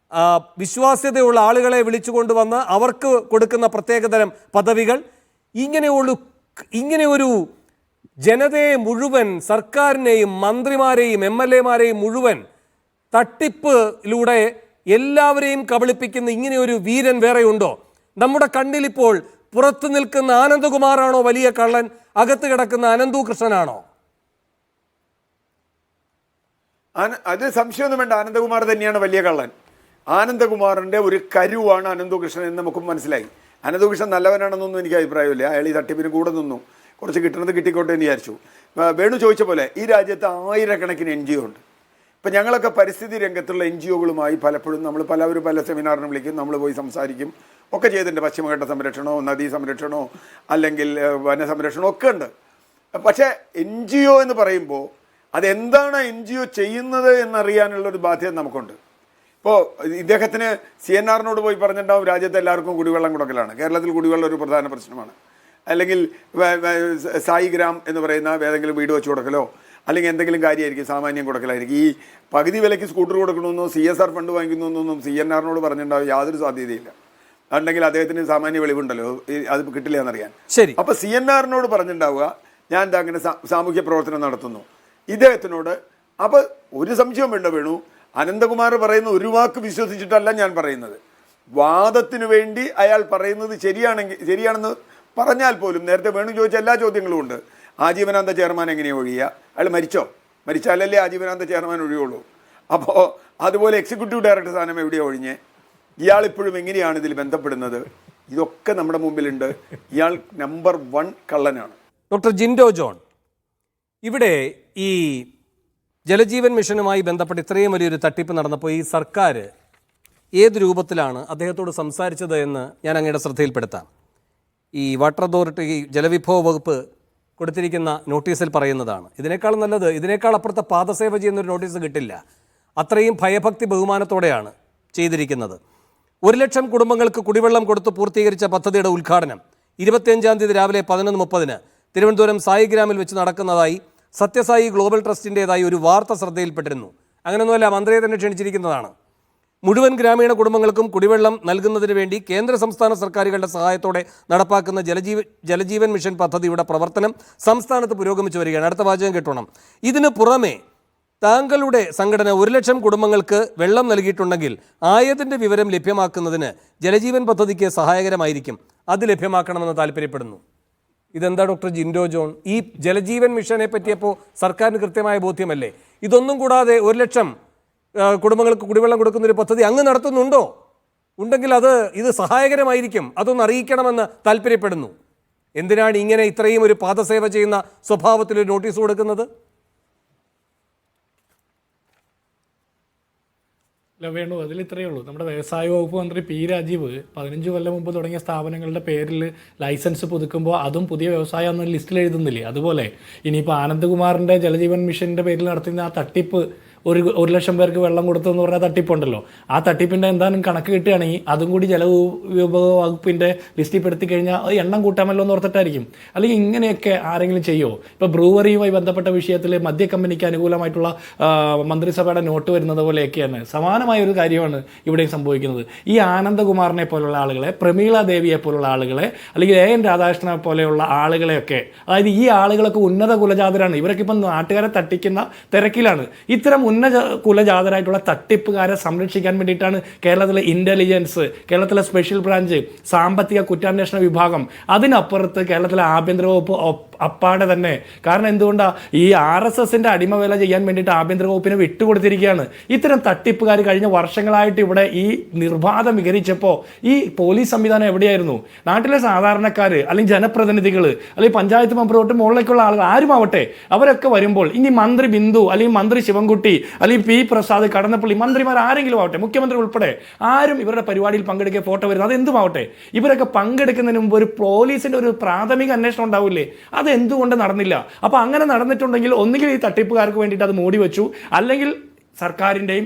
വിശ്വാസ്യതയുള്ള ആളുകളെ വിളിച്ചു കൊണ്ടുവന്ന് അവർക്ക് കൊടുക്കുന്ന പ്രത്യേകതരം പദവികൾ, ഇങ്ങനെ ഒരു ജനതയെ മുഴുവൻ, സർക്കാരിനെയും മന്ത്രിമാരെയും MLA-മാരെയും മുഴുവൻ തട്ടിപ്പിലൂടെ എല്ലാവരെയും കബളിപ്പിക്കുന്ന ഇങ്ങനെ ഒരു വീരൻ വേറെയുണ്ടോ? നമ്മുടെ കണ്ണിലിപ്പോൾ പുറത്തു നിൽക്കുന്ന ആനന്ദകുമാറാണോ വലിയ കള്ളൻ, അകത്ത് കിടക്കുന്ന അനന്തു കൃഷ്ണനാണോ? അത് സംശയമൊന്നും വേണ്ട, ആനന്ദകുമാർ തന്നെയാണ് വലിയ കള്ളൻ. ആനന്ദകുമാറിന്റെ ഒരു കരുവാണ് അനന്തകൃഷ്ണൻ എന്ന് നമുക്കും മനസ്സിലായി. അനന്തകൃഷ്ണൻ നല്ലവനാണെന്നൊന്നും എനിക്ക് അഭിപ്രായമില്ല. അയാൾ ഈ തട്ടിപ്പിന് കൂടെ നിന്നു, കുറച്ച് കിട്ടുന്നത് കിട്ടിക്കോട്ടെ എന്ന് വിചാരിച്ചു. വേണു ചോദിച്ച പോലെ ഈ രാജ്യത്ത് ആയിരക്കണക്കിന് NGO ഉണ്ട്. ഇപ്പം ഞങ്ങളൊക്കെ പരിസ്ഥിതി രംഗത്തുള്ള NGO-കളുമായി പലപ്പോഴും നമ്മൾ പല സെമിനാറിനും വിളിക്കും, നമ്മൾ പോയി സംസാരിക്കും ഒക്കെ ചെയ്തിട്ടുണ്ട്. പശ്ചിമഘട്ട സംരക്ഷണമോ നദീ സംരക്ഷണമോ അല്ലെങ്കിൽ വനസംരക്ഷണമോ ഒക്കെ ഉണ്ട്. പക്ഷേ NGO എന്ന് പറയുമ്പോൾ അതെന്താണ് NGO ചെയ്യുന്നത് എന്നറിയാനുള്ളൊരു ബാധ്യത നമുക്കുണ്ട്. ഇപ്പോൾ ഇദ്ദേഹത്തിന് CNR-നോട് പോയി പറഞ്ഞിട്ടുണ്ടാവും രാജ്യത്ത് എല്ലാവർക്കും കുടിവെള്ളം കൊടുക്കലാണ്, കേരളത്തിൽ കുടിവെള്ളം ഒരു പ്രധാന പ്രശ്നമാണ്, അല്ലെങ്കിൽ സായി ഗ്രാം എന്ന് പറയുന്ന ഏതെങ്കിലും വീട് വെച്ച് കൊടുക്കലോ അല്ലെങ്കിൽ എന്തെങ്കിലും കാര്യമായിരിക്കും, സാമാന്യം കൊടുക്കലായിരിക്കും. ഈ പകുതി വിലയ്ക്ക് സ്കൂട്ടർ കൊടുക്കണമെന്നോ CSR ഫണ്ട് വാങ്ങിക്കുന്നൊന്നും CNR-നോട് പറഞ്ഞിട്ടുണ്ടാവും യാതൊരു സാധ്യതയില്ല. അതുണ്ടെങ്കിൽ അദ്ദേഹത്തിന് സാമാന്യ വെളിവുണ്ടല്ലോ, അത് കിട്ടില്ല എന്നറിയാൻ. ശരി. അപ്പോൾ CNR-നോട് പറഞ്ഞിട്ടുണ്ടാവുക ഞാൻ എന്താ അങ്ങനെ സാമൂഹ്യ പ്രവർത്തനം നടത്തുന്നു ഇദ്ദേഹത്തിനോട്. അപ്പോൾ ഒരു സംശയം വേണ്ട വേണു, അനന്തകുമാർ പറയുന്ന ഒരു വാക്ക് വിശ്വസിച്ചിട്ടല്ല ഞാൻ പറയുന്നത്. വാദത്തിനു വേണ്ടി അയാൾ പറയുന്നത് ശരിയാണെന്ന് പറഞ്ഞാൽ പോലും നേരത്തെ വേണു ചോദിച്ച എല്ലാ ചോദ്യങ്ങളും ഉണ്ട്. ആജീവനാന്ത ചെയർമാൻ എങ്ങനെയാണ് ഒഴിയുക? അയാൾ മരിച്ചാലല്ലേ ആജീവനാന്ത ചെയർമാൻ ഒഴിയുള്ളൂ. അപ്പോൾ അതുപോലെ എക്സിക്യൂട്ടീവ് ഡയറക്ടർ സ്ഥാനം എവിടെയാണ് ഒഴിഞ്ഞ്? ഇയാളിപ്പോഴും എങ്ങനെയാണ് ഇതിൽ ബന്ധപ്പെടുന്നത്? ഇതൊക്കെ നമ്മുടെ മുമ്പിലുണ്ട്. ഇയാൾ നമ്പർ 1 കള്ളനാണ്. ഡോക്ടർ ജിൻഡോ ജോൺ, ഇവിടെ ഈ ജലജീവൻ മിഷനുമായി ബന്ധപ്പെട്ട് ഇത്രയും വലിയൊരു തട്ടിപ്പ് നടന്നപ്പോൾ ഈ സർക്കാർ ഏത് രൂപത്തിലാണ് അദ്ദേഹത്തോട് സംസാരിച്ചത് എന്ന് ഞാൻ അങ്ങയുടെ ശ്രദ്ധയിൽപ്പെടുത്താം. ഈ വാട്ടർ അതോറിറ്റി, ജലവിഭവ വകുപ്പ് കൊടുത്തിരിക്കുന്ന നോട്ടീസിൽ പറയുന്നതാണ്, ഇതിനേക്കാൾ നല്ലത്, ഇതിനേക്കാൾ അപ്പുറത്തെ പാദസേവ ചെയ്യുന്നൊരു നോട്ടീസ് കിട്ടില്ല. അത്രയും ഭയഭക്തി ബഹുമാനത്തോടെയാണ് ചെയ്തിരിക്കുന്നത്. 1 ലക്ഷം കുടുംബങ്ങൾക്ക് കുടിവെള്ളം കൊടുത്ത് പൂർത്തീകരിച്ച പദ്ധതിയുടെ ഉദ്ഘാടനം 25-ാം തീയതി രാവിലെ 11:30 തിരുവനന്തപുരം സായിഗ്രാമിൽ വെച്ച് നടക്കുന്നതായി സത്യസായി ഗ്ലോബൽ ട്രസ്റ്റിൻ്റെതായി ഒരു വാർത്ത ശ്രദ്ധയിൽപ്പെട്ടിരുന്നു. അങ്ങനെയൊന്നുമല്ല, മന്ത്രിയെ തന്നെ ക്ഷണിച്ചിരിക്കുന്നതാണ്. മുഴുവൻ ഗ്രാമീണ കുടുംബങ്ങൾക്കും കുടിവെള്ളം നൽകുന്നതിന് വേണ്ടി കേന്ദ്ര സംസ്ഥാന സർക്കാരുകളുടെ സഹായത്തോടെ നടപ്പാക്കുന്ന ജലജീവൻ മിഷൻ പദ്ധതിയുടെ പ്രവർത്തനം സംസ്ഥാനത്ത് പുരോഗമിച്ചു വരികയാണ്. അടുത്ത വാചകം കേട്ടോണം. ഇതിനു പുറമെ താങ്കളുടെ സംഘടന 1 ലക്ഷം കുടുംബങ്ങൾക്ക് വെള്ളം നൽകിയിട്ടുണ്ടെങ്കിൽ ആയതിൻ്റെ വിവരം ലഭ്യമാക്കുന്നതിന് ജലജീവൻ പദ്ധതിക്ക് സഹായകരമായിരിക്കും, അത് ലഭ്യമാക്കണമെന്ന് താല്പര്യപ്പെടുന്നു. ഇതെന്താ ഡോക്ടർ ജിൻഡോ ജോൺ? ഈ ജലജീവൻ മിഷനെ പറ്റിയപ്പോൾ സർക്കാരിന് കൃത്യമായ ബോധ്യമല്ലേ? ഇതൊന്നും കൂടാതെ 1 ലക്ഷം കുടുംബങ്ങൾക്ക് കുടിവെള്ളം കൊടുക്കുന്നൊരു പദ്ധതി അങ്ങ് നടത്തുന്നുണ്ടോ? ഉണ്ടെങ്കിൽ ഇത് സഹായകരമായിരിക്കും, അതൊന്ന് അറിയിക്കണമെന്ന് താല്പര്യപ്പെടുന്നു. എന്തിനാണ് ഇങ്ങനെ ഇത്രയും ഒരു പാദസേവ ചെയ്യുന്ന സ്വഭാവത്തിലൊരു നോട്ടീസ് കൊടുക്കുന്നത്? വേണു, അതിൽ ഇത്രയേ ഉള്ളൂ. നമ്മുടെ വ്യവസായ വകുപ്പ് മന്ത്രി P. രാജീവ് 15 കൊല്ലം മുമ്പ് തുടങ്ങിയ സ്ഥാപനങ്ങളുടെ പേരിൽ ലൈസൻസ് പുതുക്കുമ്പോൾ അതും പുതിയ വ്യവസായം എന്ന ലിസ്റ്റിൽ എഴുതുന്നില്ലേ? അതുപോലെ ഇനിയിപ്പോൾ ആനന്ദകുമാറിൻ്റെ ജലജീവൻ മിഷൻ്റെ പേരിൽ നടത്തുന്ന ആ തട്ടിപ്പ്, 1 ലക്ഷം പേർക്ക് വെള്ളം കൊടുത്തെന്ന് പറഞ്ഞാൽ തട്ടിപ്പുണ്ടല്ലോ, ആ തട്ടിപ്പിൻ്റെ എന്തായാലും കണക്ക് കിട്ടുകയാണെങ്കിൽ അതും കൂടി ജലവിഭവ വകുപ്പിൻ്റെ ലിസ്റ്റിൽ പെടുത്തി കഴിഞ്ഞാൽ അത് എണ്ണം കൂട്ടാമല്ലോ എന്ന് ഓർത്തിട്ടായിരിക്കും. അല്ലെങ്കിൽ ഇങ്ങനെയൊക്കെ ആരെങ്കിലും ചെയ്യുമോ? ഇപ്പോൾ ബ്രൂവറിയുമായി ബന്ധപ്പെട്ട വിഷയത്തിൽ മദ്യ കമ്പനിക്ക് അനുകൂലമായിട്ടുള്ള മന്ത്രിസഭയുടെ നോട്ട് വരുന്നത് പോലെയൊക്കെയാണ്. സമാനമായ ഒരു കാര്യമാണ് ഇവിടെ സംഭവിക്കുന്നത്. ഈ ആനന്ദകുമാറിനെ പോലുള്ള ആളുകളെ, പ്രമീള ദേവിയെ പോലുള്ള ആളുകളെ, അല്ലെങ്കിൽ AN രാധാകൃഷ്ണനെ പോലെയുള്ള ആളുകളെയൊക്കെ, അതായത് ഈ ആളുകളൊക്കെ ഉന്നത കുലജാതരാണ്. ഇവരൊക്കെ ഇപ്പം നാട്ടുകാരെ തട്ടിക്കുന്ന തിരക്കിലാണ്. ഇത്തരം ഉന്നത കുലജാതരായിട്ടുള്ള തട്ടിപ്പുകാരെ സംരക്ഷിക്കാൻ വേണ്ടിയിട്ടാണ് കേരളത്തിലെ ഇന്റലിജൻസ്, കേരളത്തിലെ സ്പെഷ്യൽ ബ്രാഞ്ച്, സാമ്പത്തിക കുറ്റാന്വേഷണ വിഭാഗം, അതിനപ്പുറത്ത് കേരളത്തിലെ ആഭ്യന്തര വകുപ്പ് അപ്പാടെ തന്നെ. കാരണം എന്തുകൊണ്ടാണ്? ഈ RSSന്റെ അടിമവേല ചെയ്യാൻ വേണ്ടിയിട്ട് ആഭ്യന്തര വകുപ്പിനെ വിട്ടുകൊടുത്തിരിക്കുകയാണ്. ഇത്തരം തട്ടിപ്പുകാർ കഴിഞ്ഞ വർഷങ്ങളായിട്ട് ഇവിടെ ഈ നിർബാധം വിഹരിച്ചപ്പോൾ ഈ പോലീസ് സംവിധാനം എവിടെയായിരുന്നു? നാട്ടിലെ സാധാരണക്കാർ, അല്ലെങ്കിൽ ജനപ്രതിനിധികൾ, അല്ലെങ്കിൽ പഞ്ചായത്ത് മെമ്പർ തൊട്ട് മുകളിലേക്കുള്ള ആളുകൾ ആരുമാവട്ടെ, അവരൊക്കെ വരുമ്പോൾ ഇനി മന്ത്രി ബിന്ദു, അല്ലെങ്കിൽ മന്ത്രി ശിവൻകുട്ടി, അല്ലെങ്കിൽ P. പ്രസാദ്, കടന്നപ്പള്ളി, മന്ത്രിമാർ ആരെങ്കിലും ആവട്ടെ, മുഖ്യമന്ത്രി ഉൾപ്പെടെ ആരും ഇവരുടെ പരിപാടിയിൽ പങ്കെടുക്കുക, ഫോട്ടോ വരുന്നത്, അതെന്തുമാവട്ടെ, ഇവരൊക്കെ പങ്കെടുക്കുന്നതിന് മുമ്പ് ഒരു പോലീസിന്റെ ഒരു പ്രാഥമിക അന്വേഷണം ഉണ്ടാവില്ലേ? അത് എന്തുകൊണ്ട് നടന്നില്ല? അപ്പോൾ അങ്ങനെ നടന്നിട്ടുണ്ടെങ്കിൽ ഒന്നുകിൽ ഈ തട്ടിപ്പുകാർക്ക് വേണ്ടിയിട്ട് അത് മൂടി വെച്ചു, അല്ലെങ്കിൽ സർക്കാരിൻ്റെയും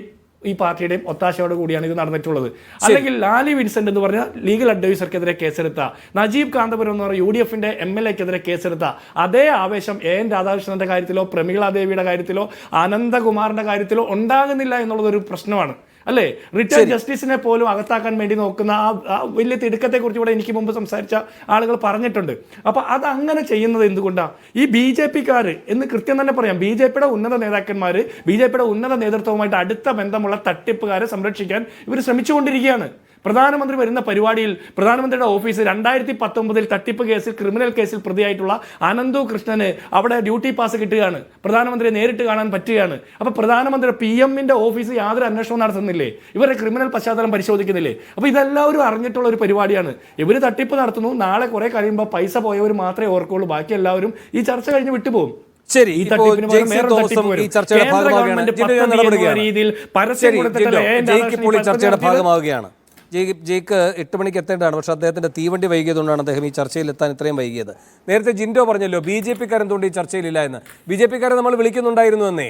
ഈ പാർട്ടിയുടെയും ഒത്താശയോട് കൂടിയാണ് ഇത് നടന്നിട്ടുള്ളത്. അല്ലെങ്കിൽ ലാലി വിൻസെന്റ് എന്ന് പറഞ്ഞ ലീഗൽ അഡ്വൈസർക്കെതിരെ കേസെടുത്ത, നജീബ് കാന്തപുരം എന്ന് പറഞ്ഞ UDFന്റെ MLA-ക്കെതിരെ കേസെടുത്ത അതേ ആവേശം AN രാധാകൃഷ്ണന്റെ കാര്യത്തിലോ പ്രമീള ദേവിയുടെ കാര്യത്തിലോ അനന്തകുമാറിന്റെ കാര്യത്തിലോ ഉണ്ടാകുന്നില്ല എന്നുള്ളതൊരു പ്രശ്നമാണ് അല്ലേ? റിട്ടയർഡ് ജസ്റ്റിസിനെ പോലും അകത്താക്കാൻ വേണ്ടി നോക്കുന്ന ആ വലിയ തിടുക്കത്തെ കുറിച്ച് ഇവിടെ എനിക്ക് മുമ്പ് സംസാരിച്ച ആളുകൾ പറഞ്ഞിട്ടുണ്ട്. അപ്പൊ അത് അങ്ങനെ ചെയ്യുന്നത് എന്തുകൊണ്ടാണ്? ഈ BJP-ക്കാർ എന്ന് കൃത്യം തന്നെ പറയാം, BJP-യുടെ ഉന്നത നേതാക്കന്മാർ, BJP-യുടെ ഉന്നത നേതൃത്വവുമായിട്ട് അടുത്ത ബന്ധമുള്ള തട്ടിപ്പുകാരെ സംരക്ഷിക്കാൻ ഇവർ ശ്രമിച്ചുകൊണ്ടിരിക്കുകയാണ്. പ്രധാനമന്ത്രി വരുന്ന പരിപാടിയിൽ പ്രധാനമന്ത്രിയുടെ ഓഫീസ് 2019 തട്ടിപ്പ് കേസിൽ, ക്രിമിനൽ കേസിൽ പ്രതിയായിട്ടുള്ള അനന്തു കൃഷ്ണന് അവിടെ ഡ്യൂട്ടി പാസ് കിട്ടുകയാണ്, പ്രധാനമന്ത്രിയെ നേരിട്ട് കാണാൻ പറ്റുകയാണ്. അപ്പൊ പ്രധാനമന്ത്രിയുടെ PM-ന്റെ ഓഫീസ് യാതൊരു അന്വേഷണവും നടത്തുന്നില്ലേ? ഇവരുടെ ക്രിമിനൽ പശ്ചാത്തലം പരിശോധിക്കുന്നില്ലേ? അപ്പൊ ഇതെല്ലാവരും അറിഞ്ഞിട്ടുള്ള ഒരു പരിപാടിയാണ്. ഇവർ തട്ടിപ്പ് നടത്തുന്നു, നാളെ കുറെ കഴിയുമ്പോൾ പൈസ പോയവർ മാത്രമേ ഓർക്കുള്ളൂ, ബാക്കി എല്ലാവരും ഈ ചർച്ച കഴിഞ്ഞ് വിട്ടുപോകും. ശരി, ചർച്ചയുടെ ഭാഗമാവുകയാണ്. ജയ്ക്ക് 8 മണിക്ക് എത്തേണ്ടതാണ്, പക്ഷെ അദ്ദേഹത്തിന്റെ തീവണ്ടി വൈകിയതുകൊണ്ടാണ് അദ്ദേഹം ഈ ചർച്ചയിൽ എത്താൻ ഇത്രയും വൈകിയത്. നേരത്തെ ജിൻഡോ പറഞ്ഞല്ലോ BJP-ക്കാർ എന്തുകൊണ്ട് ഈ ചർച്ചയിലില്ല എന്ന്. BJP-ക്കാരെ നമ്മൾ വിളിക്കുന്നുണ്ടായിരുന്നു എന്നേ.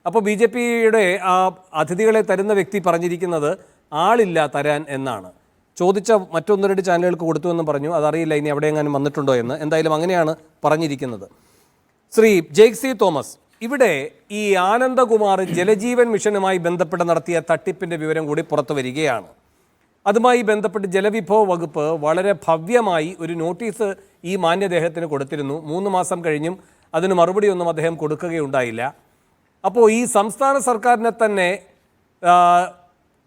അപ്പോൾ BJP-യുടെ ആ അതിഥികളെ തരുന്ന വ്യക്തി പറഞ്ഞിരിക്കുന്നത് ആളില്ല തരാൻ എന്നാണ്. ചോദിച്ച മറ്റൊന്ന് 2 ചാനലുകൾക്ക് കൊടുത്തു എന്ന് പറഞ്ഞു. അതറിയില്ല ഇനി എവിടെയെങ്ങാനും വന്നിട്ടുണ്ടോ എന്ന്. എന്തായാലും അങ്ങനെയാണ് പറഞ്ഞിരിക്കുന്നത്. ശ്രീ ജെയ്സി തോമസ്, ഇവിടെ ഈ ആനന്ദകുമാർ ജലജീവൻ മിഷനുമായി ബന്ധപ്പെട്ട് നടത്തിയ തട്ടിപ്പിന്റെ വിവരം കൂടി പുറത്തു വരികയാണ്. അതുമായി ബന്ധപ്പെട്ട് ജലവിഭവ വകുപ്പ് വളരെ ഭവ്യമായി ഒരു നോട്ടീസ് ഈ മാന്യദേഹത്തിന് കൊടുത്തിരുന്നു. 3 മാസം കഴിഞ്ഞും അതിന് മറുപടിയൊന്നും അദ്ദേഹം കൊടുക്കുകയുണ്ടായില്ല. അപ്പോൾ ഈ സംസ്ഥാന സർക്കാരിനെ തന്നെ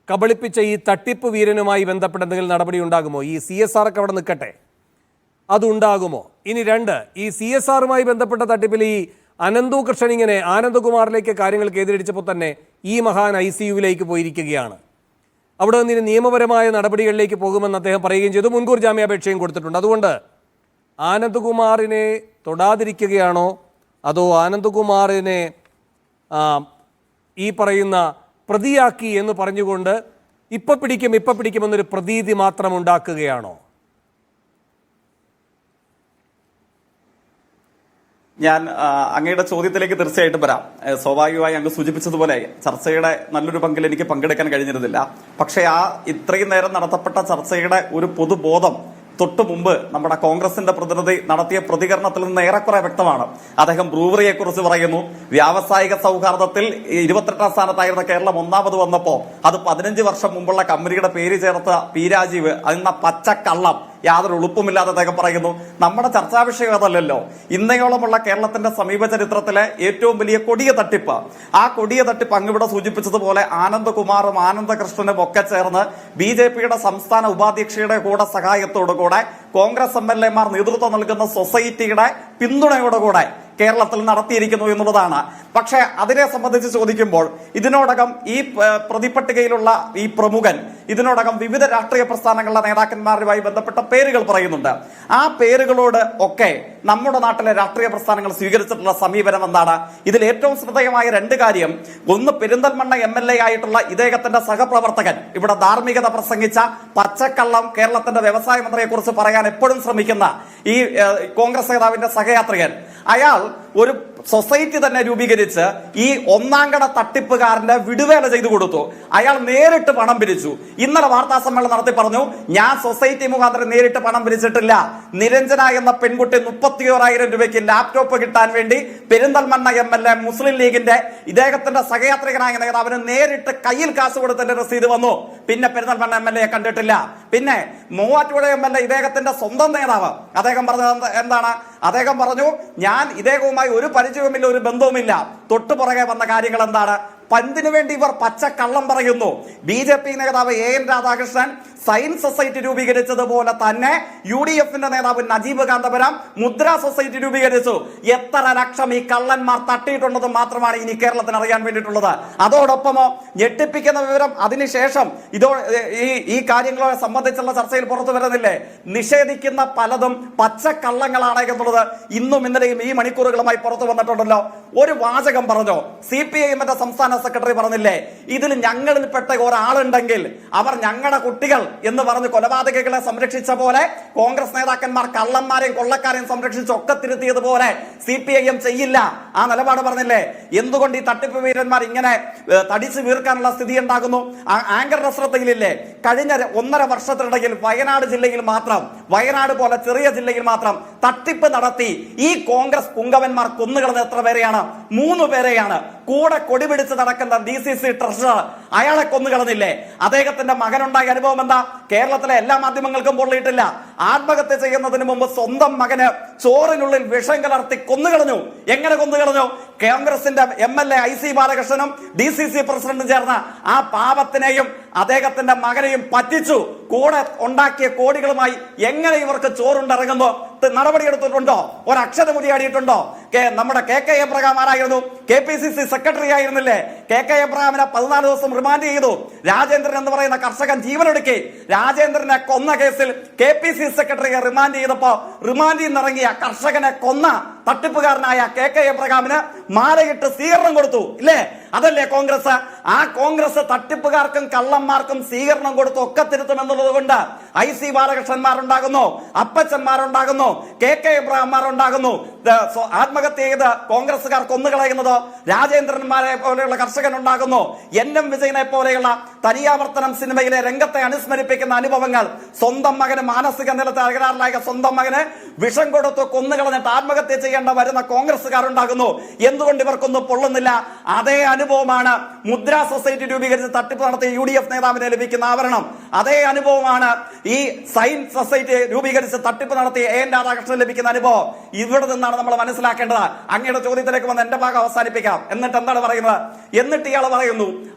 കബളിപ്പിച്ച ഈ തട്ടിപ്പ് വീരനുമായി ബന്ധപ്പെട്ട് എന്തെങ്കിലും നടപടി ഉണ്ടാകുമോ? ഈ CSR ഒക്കെ അവിടെ നിൽക്കട്ടെ, അതുണ്ടാകുമോ? ഇനി 2, ഈ CSR-മായി ബന്ധപ്പെട്ട തട്ടിപ്പിൽ ഈ അനന്തു കൃഷ്ണൻ ഇങ്ങനെ ആനന്ദകുമാറിലേക്ക് കാര്യങ്ങൾ കേന്ദ്രീകരിച്ചപ്പോൾ തന്നെ ഈ മഹാൻ ICU-വിലേക്ക് പോയിരിക്കുകയാണ്. അവിടെ നിന്ന് നിയമപരമായ നടപടികളിലേക്ക് പോകുമെന്ന് അദ്ദേഹം പറയുകയും ചെയ്തു. മുൻകൂർ ജാമ്യാപേക്ഷയും കൊടുത്തിട്ടുണ്ട്. അതുകൊണ്ട് ആനന്ദകുമാറിനെ തൊടാതിരിക്കുകയാണോ, അതോ ആനന്ദകുമാറിനെ ഈ പറയുന്ന പ്രതിയാക്കി എന്ന് പറഞ്ഞുകൊണ്ട് ഇപ്പം പിടിക്കുമെന്നൊരു പ്രതീതി മാത്രം ഉണ്ടാക്കുകയാണോ? ഞാൻ അങ്ങയുടെ ചോദ്യത്തിലേക്ക് തീർച്ചയായിട്ടും വരാം. സ്വാഭാവികമായി അങ്ങ് സൂചിപ്പിച്ചതുപോലെ ചർച്ചയുടെ നല്ലൊരു പങ്കിൽ എനിക്ക് പങ്കെടുക്കാൻ കഴിഞ്ഞിരുന്നില്ല. പക്ഷേ ഇത്രയും നേരം നടത്തപ്പെട്ട ചർച്ചയുടെ ഒരു പൊതുബോധം തൊട്ടു മുമ്പ് നമ്മുടെ കോൺഗ്രസിന്റെ പ്രതിനിധി നടത്തിയ പ്രതികരണത്തിൽ നിന്ന് ഏറെക്കുറെ വ്യക്തമാണ്. അദ്ദേഹം ബ്രൂവറിയെ കുറിച്ച് പറയുന്നു. വ്യാവസായിക സൗഹാർദ്ദത്തിൽ 28ാം സ്ഥാനത്തായിരുന്ന കേരളം 1ാമത് വന്നപ്പോ അത് 15 വർഷം മുമ്പുള്ള കമ്പനിയുടെ പേര് ചേർത്ത P. രാജീവ് എന്ന പച്ചക്കള്ളം യാതൊരു എളുപ്പമില്ലാതെ അദ്ദേഹം പറയുന്നു. നമ്മുടെ ചർച്ചാ വിഷയം അതല്ലല്ലോ. ഇന്നയോളമുള്ള കേരളത്തിന്റെ സമീപ ചരിത്രത്തിലെ ഏറ്റവും വലിയ കൊടിയ തട്ടിപ്പ്, ആ കൊടിയ തട്ടിപ്പ് അങ്ങിവിടെ സൂചിപ്പിച്ചതുപോലെ ആനന്ദകുമാറും ആനന്ദകൃഷ്ണനും ഒക്കെ ചേർന്ന് BJP-യുടെ സംസ്ഥാന ഉപാധ്യക്ഷയുടെ കൂടെ സഹായത്തോടുകൂടെ കോൺഗ്രസ് MLA-മാർ നേതൃത്വം നൽകുന്ന സൊസൈറ്റിയുടെ പിന്തുണയോടുകൂടെ കേരളത്തിൽ നടത്തിയിരിക്കുന്നു എന്നുള്ളതാണ്. പക്ഷേ അതിനെ സംബന്ധിച്ച് ചോദിക്കുമ്പോൾ ഇതിനോടകം ഈ പ്രതിപട്ടികയിലുള്ള ഈ പ്രമുഖൻ ഇതിനോടകം വിവിധ രാഷ്ട്രീയ പ്രസ്ഥാനങ്ങളുടെ നേതാക്കന്മാരുമായി ബന്ധപ്പെട്ട പേരുകൾ പറയുന്നുണ്ട്. ആ പേരുകളോട് ഒക്കെ നമ്മുടെ നാട്ടിലെ രാഷ്ട്രീയ പ്രസ്ഥാനങ്ങൾ സ്വീകരിച്ചിട്ടുള്ള സമീപനം എന്താണ്? ഇതിൽ ഏറ്റവും ശ്രദ്ധേയമായ 2 കാര്യം. ഒന്ന്, പെരിന്തൽമണ്ണ MLA ആയിട്ടുള്ള ഇദ്ദേഹത്തിന്റെ സഹപ്രവർത്തകൻ, ഇവിടെ ധാർമ്മികത പ്രസംഗിച്ച പച്ചക്കള്ളം കേരളത്തിന്റെ വ്യവസായ മന്ത്രിയെ കുറിച്ച് പറയാൻ എപ്പോഴും ശ്രമിക്കുന്ന ഈ കോൺഗ്രസ് നേതാവിന്റെ സഹയാത്രികൻ, അയാൾ ഒരു സൊസൈറ്റി തന്നെ രൂപീകരിച്ച് ഈ 1ാംകട തട്ടിപ്പുകാരന്റെ വിടുവേല ചെയ്തു കൊടുത്തു. അയാൾ നേരിട്ട് പണം പിരിച്ചു. ഇന്നലെ വാർത്താ സമ്മേളനം നടത്തി പറഞ്ഞു, ഞാൻ സൊസൈറ്റി മുഖാന്തരം നേരിട്ട് പണം പിരിച്ചിട്ടില്ല. നിരഞ്ജന എന്ന പെൺകുട്ടി 31,000 രൂപയ്ക്ക് ലാപ്ടോപ്പ് കിട്ടാൻ വേണ്ടി പെരിന്തൽമണ്ണ MLA മുസ്ലിം ലീഗിന്റെ ഇദ്ദേഹത്തിന്റെ സഹയാത്രികനായ നേതാവിന് നേരിട്ട് കയ്യിൽ കാശ് കൊടുത്തതിന്റെ രസീത് വന്നു. പിന്നെ പെരിന്തൽമണ്ണ MLA കണ്ടിട്ടില്ല. പിന്നെ മൂവാറ്റുപുഴ MLA ഇദ്ദേഹത്തിന്റെ സ്വന്തം നേതാവ്, അദ്ദേഹം പറഞ്ഞത് എന്താണ്? അദ്ദേഹം പറഞ്ഞു, ഞാൻ ഇദ്ദേഹവുമായി ഒരു പരിചയവുമില്ല, ഒരു ബന്ധവുമില്ല. തൊട്ടുപുറകെ വന്ന കാര്യങ്ങൾ എന്താണ്? പന്തിനു വേണ്ടി ഇവർ പച്ചക്കള്ളം പറയുന്നു. BJP നേതാവ് AN രാധാകൃഷ്ണൻ സയൻസ് സൊസൈറ്റി രൂപീകരിച്ചതുപോലെ തന്നെ UDFന്റെ നേതാവ് നജീബ് കാന്തപുരം മുദ്ര സൊസൈറ്റി രൂപീകരിച്ചു. എത്ര ലക്ഷം ഈ കള്ളന്മാർ തട്ടിയിട്ടുണ്ടെന്ന് മാത്രമാണ് ഇനി കേരളത്തിന് അറിയാൻ വേണ്ടിയിട്ടുള്ളത്. അതോടൊപ്പമോ ഞെട്ടിപ്പിക്കുന്ന വിവരം അതിനുശേഷം ഈ കാര്യങ്ങളെ സംബന്ധിച്ചുള്ള ചർച്ചയിൽ പുറത്തു വരുന്നില്ലേ? നിഷേധിക്കുന്ന പലതും പച്ചക്കള്ളങ്ങളാണ് എന്നുള്ളത് ഇന്നും ഇന്നലെയും ഈ മണിക്കൂറുകളുമായി പുറത്തു വന്നിട്ടുണ്ടല്ലോ. ഒരു വാചകം പറഞ്ഞോ, CPIM സംസ്ഥാന സെക്രട്ടറി പറഞ്ഞില്ലേ, ഇതിൽ ഞങ്ങളിൽപ്പെട്ട ഒരാളുണ്ടെങ്കിൽ അവർ ഞങ്ങളുടെ കുട്ടികൾ എന്ന് പറഞ്ഞ് കൊലപാതകികളെ സംരക്ഷിച്ച പോലെ കോൺഗ്രസ് നേതാക്കന്മാർ കള്ളന്മാരെയും കൊള്ളക്കാരെയും സംരക്ഷിച്ച് ഒക്കത്തിരുത്തിയതുപോലെ CPIM ചെയ്യില്ല. ആ നിലപാട് പറഞ്ഞില്ലേ? എന്തുകൊണ്ട് ഈ തട്ടിപ്പ് വീരന്മാർ ഇങ്ങനെ തടിച്ചു വീർക്കാനുള്ള സ്ഥിതി ഉണ്ടാകുന്നു? ആങ്കറുടെ ശ്രദ്ധയിലില്ലേ? കഴിഞ്ഞ 1.5 വർഷത്തിനിടയിൽ വയനാട് ജില്ലയിൽ മാത്രം, വയനാട് പോലെ ചെറിയ ജില്ലയിൽ മാത്രം തട്ടിപ്പ് നടത്തി ഈ കോൺഗ്രസ് പുങ്കവന്മാർ കൊന്നുകളഞ്ഞ എത്ര പേരെയാണ്? 3 പേരെയാണ്. കൂടെ കൊടി പിടിച്ച് നടക്കുന്ന DCC ട്രഷറർ, അയാളെ കൊന്നുകളഞ്ഞില്ലേ? അദ്ദേഹത്തിന്റെ മകനുണ്ടായ അനുഭവം എന്താ? കേരളത്തിലെ എല്ലാ മാധ്യമങ്ങൾക്കും പൊള്ളിയിട്ടില്ല. ആത്മഹത്യ ചെയ്യുന്നതിന് മുമ്പ് സ്വന്തം മകന് ചോറിനുള്ളിൽ വിഷം കലർത്തി കൊന്നുകളഞ്ഞു. എങ്ങനെ കൊന്നുകളഞ്ഞു? കോൺഗ്രസിന്റെ MLA IC ബാലകൃഷ്ണനും DCC പ്രസിഡന്റും ചേർന്ന ആ പാവത്തിനെയും അദ്ദേഹത്തിന്റെ മകനെയും പറ്റിച്ചു. കൂടെ ഉണ്ടാക്കിയ കോടികളുമായി എങ്ങനെ ഇവർക്ക് ചോറുണ്ടിറങ്ങുന്നു? നടപടിയെടുത്തിട്ടുണ്ടോ? ഒരക്ഷരം മുടിയാടിയിട്ടുണ്ടോ? നമ്മുടെ KK എബ്രഹാം ആരായിരുന്നു? KPCC സെക്രട്ടറി ആയിരുന്നില്ലേ? KK എബ്രഹാമിനെ 14 ദിവസം റിമാൻഡ് ചെയ്തു. രാജേന്ദ്രൻ എന്ന് പറയുന്ന കർഷകൻ ജീവനൊടുക്കി. രാജേന്ദ്രനെ കൊന്ന കേസിൽ KPCC സെക്രട്ടറിയെ റിമാൻഡ് ചെയ്തപ്പോ റിമാൻഡിൽ നിന്നിറങ്ങിയ കർഷകനെ കൊന്ന തട്ടിപ്പുകാരനായ KK എബ്രഹാമിന് മാലയിട്ട് സ്വീകരണം കൊടുത്തു. ഇല്ലേ? അതല്ലേ കോൺഗ്രസ്? ആ കോൺഗ്രസ് തട്ടിപ്പുകാർക്കും കള്ളന്മാർക്കും സ്വീകരണം കൊടുത്ത് ഒക്കെ തിരുത്തുമെന്നുള്ളത് കൊണ്ട് IC ബാലകൃഷ്ണന്മാരുണ്ടാകുന്നു, അപ്പച്ചന്മാരുണ്ടാകുന്നു, KK എബ്രഹാംമാരുണ്ടാകുന്നു. ആത്മഹത്യ ചെയ്ത് കോൺഗ്രസുകാർ കൊന്നുകളയുന്നതോ രാജേന്ദ്രന്മാരെ പോലെയുള്ള കർഷകൻ ഉണ്ടാകുന്നു. NM വിജയനെ പോലെയുള്ള തനിയാവർത്തനം സിനിമയിലെ രംഗത്തെ അനുസ്മരിപ്പിക്കുന്ന അനുഭവങ്ങൾ. സ്വന്തം മകന് മാനസിക നിലത്ത് തകരാറിലായ സ്വന്തം മകന് വിഷം കൊടുത്ത് കൊന്നുകളഞ്ഞിട്ട് ആത്മഹത്യ ചെയ്യേണ്ട വരുന്ന കോൺഗ്രസുകാരുണ്ടാകുന്നു. എന്തുകൊണ്ട് ഇവർക്കൊന്നും പൊള്ളുന്നില്ല? അതേ അനുഭവമാണ് മുദ്രാ സൊസൈറ്റി രൂപീകരിച്ച് തട്ടിപ്പ് നടത്തിയ UDF നേതാവിനെ ലഭിക്കുന്ന ആവരണം. അതേ അനുഭവമാണ് ഈ സയൻസ് സൊസൈറ്റി രൂപീകരിച്ച് തട്ടിപ്പ് നടത്തിയ AN രാധാകൃഷ്ണൻ ലഭിക്കുന്ന അനുഭവം. ഇവിടെ നിന്നാണ് നമ്മൾ മനസ്സിലാക്കേണ്ടത്. അങ്ങയുടെ ചോദ്യത്തിലേക്ക് വന്ന് എന്റെ ഭാഗം അവസാനിപ്പിക്കാം. എന്നിട്ട് എന്താണ് പറയുന്നത്? എന്നിട്ട് ഇയാൾ പറയുന്നു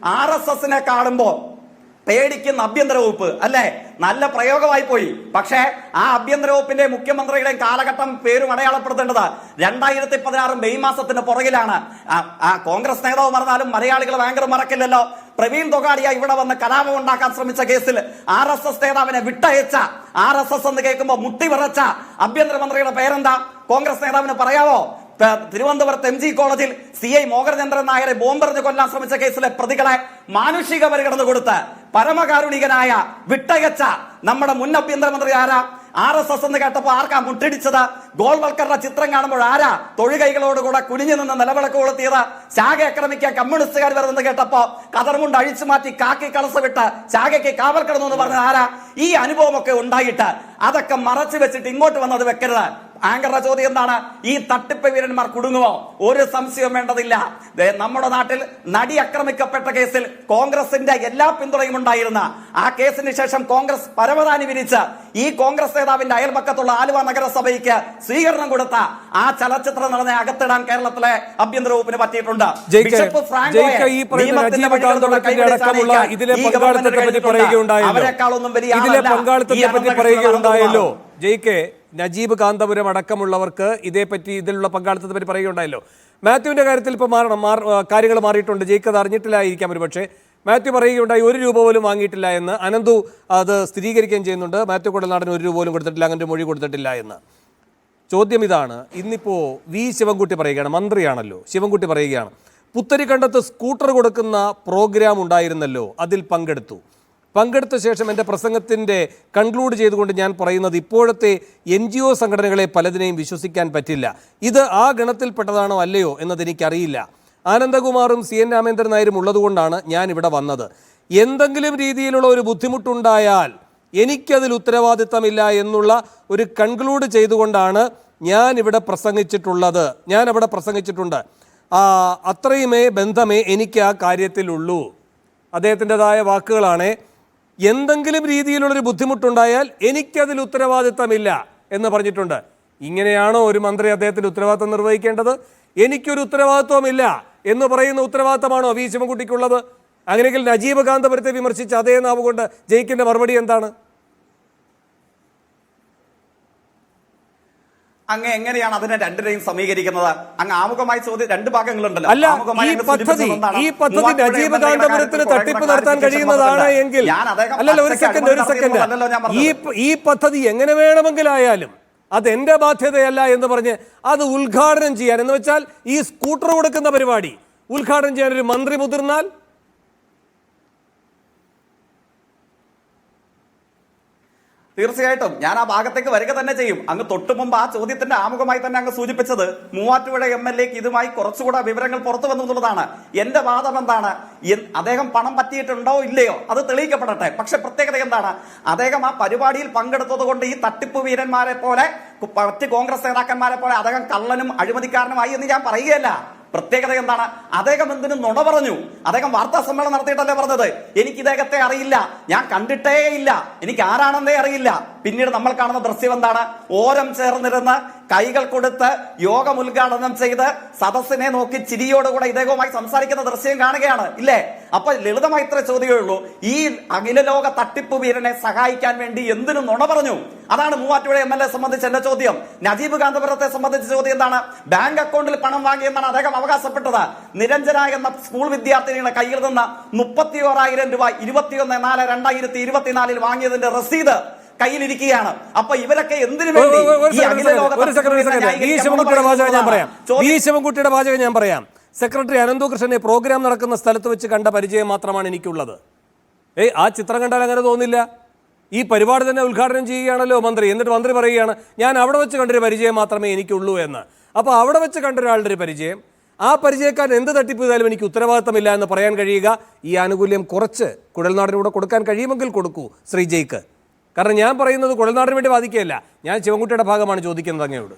RSSനെ കാണുമ്പോ പേടിക്കുന്ന ആഭ്യന്തര വകുപ്പ്. അല്ലേ? നല്ല പ്രയോഗമായി പോയി. പക്ഷേ ആ ആഭ്യന്തര വകുപ്പിന്റെ മുഖ്യമന്ത്രിയുടെയും കാലഘട്ടം പേരും അടയാളപ്പെടുത്തേണ്ടത് 2016 മെയ് മാസത്തിന് പുറകിലാണ്. ആ കോൺഗ്രസ് നേതാവ് മറന്നാലും മലയാളികൾ ഭയങ്കര മറക്കില്ലല്ലോ. പ്രവീൺ തൊഗാഡിയ ഇവിടെ വന്ന് കലാപം ഉണ്ടാക്കാൻ ശ്രമിച്ച കേസിൽ RSS നേതാവിനെ വിട്ടയച്ച, RSS എന്ന് കേൾക്കുമ്പോൾ മുട്ടി വിറച്ച ആഭ്യന്തരമന്ത്രിയുടെ പേരെന്താ? കോൺഗ്രസ് നേതാവിന് പറയാവോ? തിരുവനന്തപുരത്ത് MG കോളേജിൽ CI മോഹനചന്ദ്രൻ നായരെ ബോംബെറിഞ്ഞ് കൊല്ലാൻ ശ്രമിച്ച കേസിലെ പ്രതികളെ മാനുഷിക പരിഗണന കൊടുത്ത് പരമകാരുണികനായ വിട്ടയച്ച നമ്മുടെ മുൻ ആഭ്യന്തരമന്ത്രി ആരാ? RSS എന്ന് കേട്ടപ്പോ ആർക്കാ മുട്ടിടിച്ചത്? ഗോൾവൽക്കറുടെ ചിത്രം കാണുമ്പോൾ ആരാ തൊഴുകൈകളോടുകൂടെ കുനിഞ്ഞു നിന്ന് നിലവിളക്ക് കൊളുത്തിയത്? ശാഖ ആക്രമിക്കാൻ കമ്മ്യൂണിസ്റ്റുകാർ വരുന്നെന്ന് കേട്ടപ്പോ കതർമുണ്ട് അഴിച്ചു മാറ്റി കാക്കി കളസ് വിട്ട് ശാഖയ്ക്ക് കാവൽ കിടന്നു എന്ന് പറഞ്ഞത് ആരാ? ഈ അനുഭവമൊക്കെ ഉണ്ടായിട്ട് അതൊക്കെ മറച്ചു വെച്ചിട്ട് ഇങ്ങോട്ട് വന്നത് വെക്കരുത്. ആങ്കറുടെ ചോദ്യം എന്താണ്? ഈ തട്ടിപ്പ് വീരന്മാർ കുടുങ്ങുമോ? ഒരു സംശയവും വേണ്ടതില്ല. നമ്മുടെ നാട്ടിൽ നടി ആക്രമിക്കപ്പെട്ട കേസിൽ കോൺഗ്രസിന്റെ എല്ലാ പിന്തുണയും ഉണ്ടായിരുന്ന ആ കേസിന് ശേഷം കോൺഗ്രസ് പരവതാനി വിരിച്ച് ഈ കോൺഗ്രസ് നേതാവിന്റെ അയൽപക്കത്തുള്ള ആലുവ നഗരസഭയ്ക്ക് സ്വീകരണം കൊടുത്ത ആ ചലച്ചിത്രം നടന്ന അകത്തിടാൻ കേരളത്തിലെ ആഭ്യന്തര വകുപ്പിന് പറ്റിയിട്ടുണ്ട്. ബിഷപ്പ് ഫ്രാങ്കോയെ അവരെക്കാളൊന്നും വലിയ പറയുകയുണ്ടായല്ലോ. ജയ്ക്ക് നജീബ് കാന്തപുരം അടക്കമുള്ളവർക്ക് ഇതിലുള്ള പങ്കാളിത്തത്തെ പറ്റി പറയുകയുണ്ടായല്ലോ. മാത്യുവിന്റെ കാര്യത്തിൽ ഇപ്പോൾ കാര്യങ്ങൾ മാറിയിട്ടുണ്ട്. ജയ്ക്ക് അത് അറിഞ്ഞിട്ടില്ലായിരിക്കാം ഒരു പക്ഷേ. മാത്യു പറയുകയുണ്ടായി 1 രൂപ പോലും വാങ്ങിയിട്ടില്ല എന്ന്. അനന്തു അത് സ്ഥിരീകരിക്കുകയും ചെയ്യുന്നുണ്ട്. മാത്യു കുഴൽനാടൻ 1 രൂപ പോലും കൊടുത്തിട്ടില്ല, അങ്ങനെ മൊഴി കൊടുത്തിട്ടില്ല എന്ന്. ചോദ്യം ഇതാണ്. ഇന്നിപ്പോൾ ശിവൻകുട്ടി പറയുകയാണ്, മന്ത്രിയാണല്ലോ, ശിവൻകുട്ടി പറയുകയാണ്, പുത്തരിക്കണ്ടത്ത് സ്കൂട്ടർ കൊടുക്കുന്ന പ്രോഗ്രാം ഉണ്ടായിരുന്നല്ലോ, അതിൽ പങ്കെടുത്ത ശേഷം എൻ്റെ പ്രസംഗത്തിൻ്റെ കൺക്ലൂഡ് ചെയ്തുകൊണ്ട് ഞാൻ പറയുന്നത് ഇപ്പോഴത്തെ NGO സംഘടനകളെ പലതിനെയും വിശ്വസിക്കാൻ പറ്റില്ല. ഇത് ആ ഗണത്തിൽപ്പെട്ടതാണോ അല്ലയോ എന്നതെനിക്കറിയില്ല. ആനന്ദകുമാറും CN രാമേന്ദ്രൻ നായരും ഉള്ളതുകൊണ്ടാണ് ഞാൻ ഇവിടെ വന്നത്. എന്തെങ്കിലും രീതിയിലുള്ള ഒരു ബുദ്ധിമുട്ടുണ്ടായാൽ എനിക്കതിൽ ഉത്തരവാദിത്തമില്ല എന്നുള്ള ഒരു കൺക്ലൂഡ് ചെയ്തുകൊണ്ടാണ് ഞാൻ ഇവിടെ പ്രസംഗിച്ചിട്ടുള്ളത്. ഞാൻ അവിടെ പ്രസംഗിച്ചിട്ടുണ്ട്. അത്രയുമേ ബന്ധമേ എനിക്ക് ആ കാര്യത്തിലുള്ളൂ. അദ്ദേഹത്തിൻ്റെതായ വാക്കുകളാണ്. എന്തെങ്കിലും രീതിയിലുള്ളൊരു ബുദ്ധിമുട്ടുണ്ടായാൽ എനിക്കതിൽ ഉത്തരവാദിത്തമില്ല എന്ന് പറഞ്ഞിട്ടുണ്ട്. ഇങ്ങനെയാണോ ഒരു മന്ത്രി അദ്ദേഹത്തിൻ്റെ ഉത്തരവാദിത്തം നിർവഹിക്കേണ്ടത്? എനിക്കൊരു ഉത്തരവാദിത്വമില്ല എന്ന് പറയുന്ന ഉത്തരവാദിത്തമാണോ ശിവൻകുട്ടിക്കുള്ളത്? അങ്ങനെയെങ്കിൽ നജീബ് കാന്തപുരത്തെ വിമർശിച്ച് അതേ നാവ് കൊണ്ട് ജയിക്കിന്റെ മറുപടി എന്താണ്? അങ്ങ് എങ്ങനെയാണ് അതിനെ രണ്ടിനെയും സമീകരിക്കുന്നത്? അങ്ങ് ആമുഖമായി ചോദ്യം 2 ഭാഗങ്ങളുണ്ടല്ലോ. അല്ല, ഈ പദ്ധതി നജീബ് കാന്തപുരത്തിന് തട്ടിപ്പ് നടത്താൻ കഴിയുന്നതാണ് എങ്കിൽ, അല്ലല്ല, ഒരു സെക്കൻഡ്, ഈ പദ്ധതി എങ്ങനെ വേണമെങ്കിലായാലും അത് എൻ്റെ ബാധ്യതയല്ല എന്ന് പറഞ്ഞ് അത് ഉദ്ഘാടനം ചെയ്യാൻ, എന്ന് വെച്ചാൽ ഈ സ്കൂട്ടർ കൊടുക്കുന്ന പരിപാടി ഉദ്ഘാടനം ചെയ്യാൻ ഒരു മന്ത്രി മുതിർന്നാൽ തീർച്ചയായിട്ടും ഞാൻ ആ ഭാഗത്തേക്ക് വരിക തന്നെ ചെയ്യും. അങ്ങ് തൊട്ടു മുമ്പ് ആ ചോദ്യത്തിന്റെ ആമുഖമായി തന്നെ അങ്ങ് സൂചിപ്പിച്ചത് മൂവാറ്റുപുഴ MLAക്ക് ഇതുമായി കുറച്ചുകൂടെ വിവരങ്ങൾ പുറത്തു വന്നു എന്നുള്ളതാണ്. എന്റെ വാദം എന്താണ്? അദ്ദേഹം പണം പറ്റിയിട്ടുണ്ടോ ഇല്ലയോ അത് തെളിയിക്കപ്പെടട്ടെ. പക്ഷെ പ്രത്യേകത എന്താണ്? അദ്ദേഹം ആ പരിപാടിയിൽ പങ്കെടുത്തത് കൊണ്ട് ഈ തട്ടിപ്പ് വീരന്മാരെ പോലെ മറ്റ് കോൺഗ്രസ് നേതാക്കന്മാരെ പോലെ അദ്ദേഹം കള്ളനും അഴിമതിക്കാരനുമായി എന്ന് ഞാൻ പറയുകയല്ല. പ്രത്യേകത എന്താണ്? അദ്ദേഹം എന്തിനും നുണ പറഞ്ഞു. അദ്ദേഹം വാർത്താ സമ്മേളനം നടത്തിയിട്ടല്ലേ പറഞ്ഞത് എനിക്ക് ഇദ്ദേഹത്തെ അറിയില്ല, ഞാൻ കണ്ടിട്ടേ ഇല്ല, എനിക്ക് ആരാണെന്നേ അറിയില്ല. പിന്നീട് നമ്മൾ കാണുന്ന ദൃശ്യം എന്താണ്? ഓരം ചേർന്നിരുന്ന് കൈകൾ കൊടുത്ത് യോഗം ഉദ്ഘാടനം ചെയ്ത് സദസ്സിനെ നോക്കി ചിരിയോടുകൂടെ ഇദ്ദേഹവുമായി സംസാരിക്കുന്ന ദൃശ്യം കാണുകയാണ് ഇല്ലേ? അപ്പൊ ലളിതമായി ഇത്ര ചോദ്യമേ ഉള്ളൂ. ഈ അഖില ലോക തട്ടിപ്പ് വീരനെ സഹായിക്കാൻ വേണ്ടി എന്തിനു നുണ പറഞ്ഞു? അതാണ് മൂവാറ്റുപുഴ MLA സംബന്ധിച്ച് എന്റെ ചോദ്യം. നജീബ് കാന്തപുരത്തെ സംബന്ധിച്ച ചോദ്യം എന്താണ്? ബാങ്ക് അക്കൗണ്ടിൽ പണം വാങ്ങിയെന്നാണ് അദ്ദേഹം അവകാശപ്പെട്ടത്. നിരഞ്ജന എന്ന സ്കൂൾ വിദ്യാർത്ഥിനിയുടെ കയ്യിൽ നിന്ന് 31,000 രൂപ 21/4/2024 വാങ്ങിയതിന്റെ രസീത് കയ്യിലിരിക്കുകയാണ്. അപ്പൊ ഇവരൊക്കെ എന്തിനു വേണ്ടി ശിവൻകുട്ടിയുടെ വാചകം ഞാൻ പറയാം. സെക്രട്ടറി അനന്തകൃഷ്ണനെ പ്രോഗ്രാം നടക്കുന്ന സ്ഥലത്ത് വെച്ച് കണ്ട പരിചയം മാത്രമാണ് എനിക്കുള്ളത്. ആ ചിത്രം കണ്ടാൽ അങ്ങനെ തോന്നില്ല. ഈ പരിപാടി തന്നെ ഉദ്ഘാടനം ചെയ്യുകയാണല്ലോ മന്ത്രി. എന്നിട്ട് മന്ത്രി പറയുകയാണ് ഞാൻ അവിടെ വെച്ച് കണ്ടൊരു പരിചയം മാത്രമേ എനിക്കുള്ളൂ എന്ന്. അപ്പോൾ അവിടെ വെച്ച് കണ്ട ഒരാളുടെ ഒരു പരിചയം, ആ പരിചയക്കാരൻ എന്ത് തട്ടിപ്പ് ചെയ്താലും എനിക്ക് ഉത്തരവാദിത്തമില്ല എന്ന് പറയാൻ കഴിയുക. ഈ ആനുകൂല്യം കുറച്ച് കുഴൽനാടിനൂടെ കൊടുക്കാൻ കഴിയുമെങ്കിൽ കൊടുക്കൂ ശ്രീ ജയ്ക്ക്. കാരണം ഞാൻ പറയുന്നത് കുഴൽനാടിന് വേണ്ടി വാദിക്കുകയല്ല, ഞാൻ ശിവൻകുട്ടിയുടെ ഭാഗമാണ് ചോദിക്കുന്നത് അങ്ങയോട്.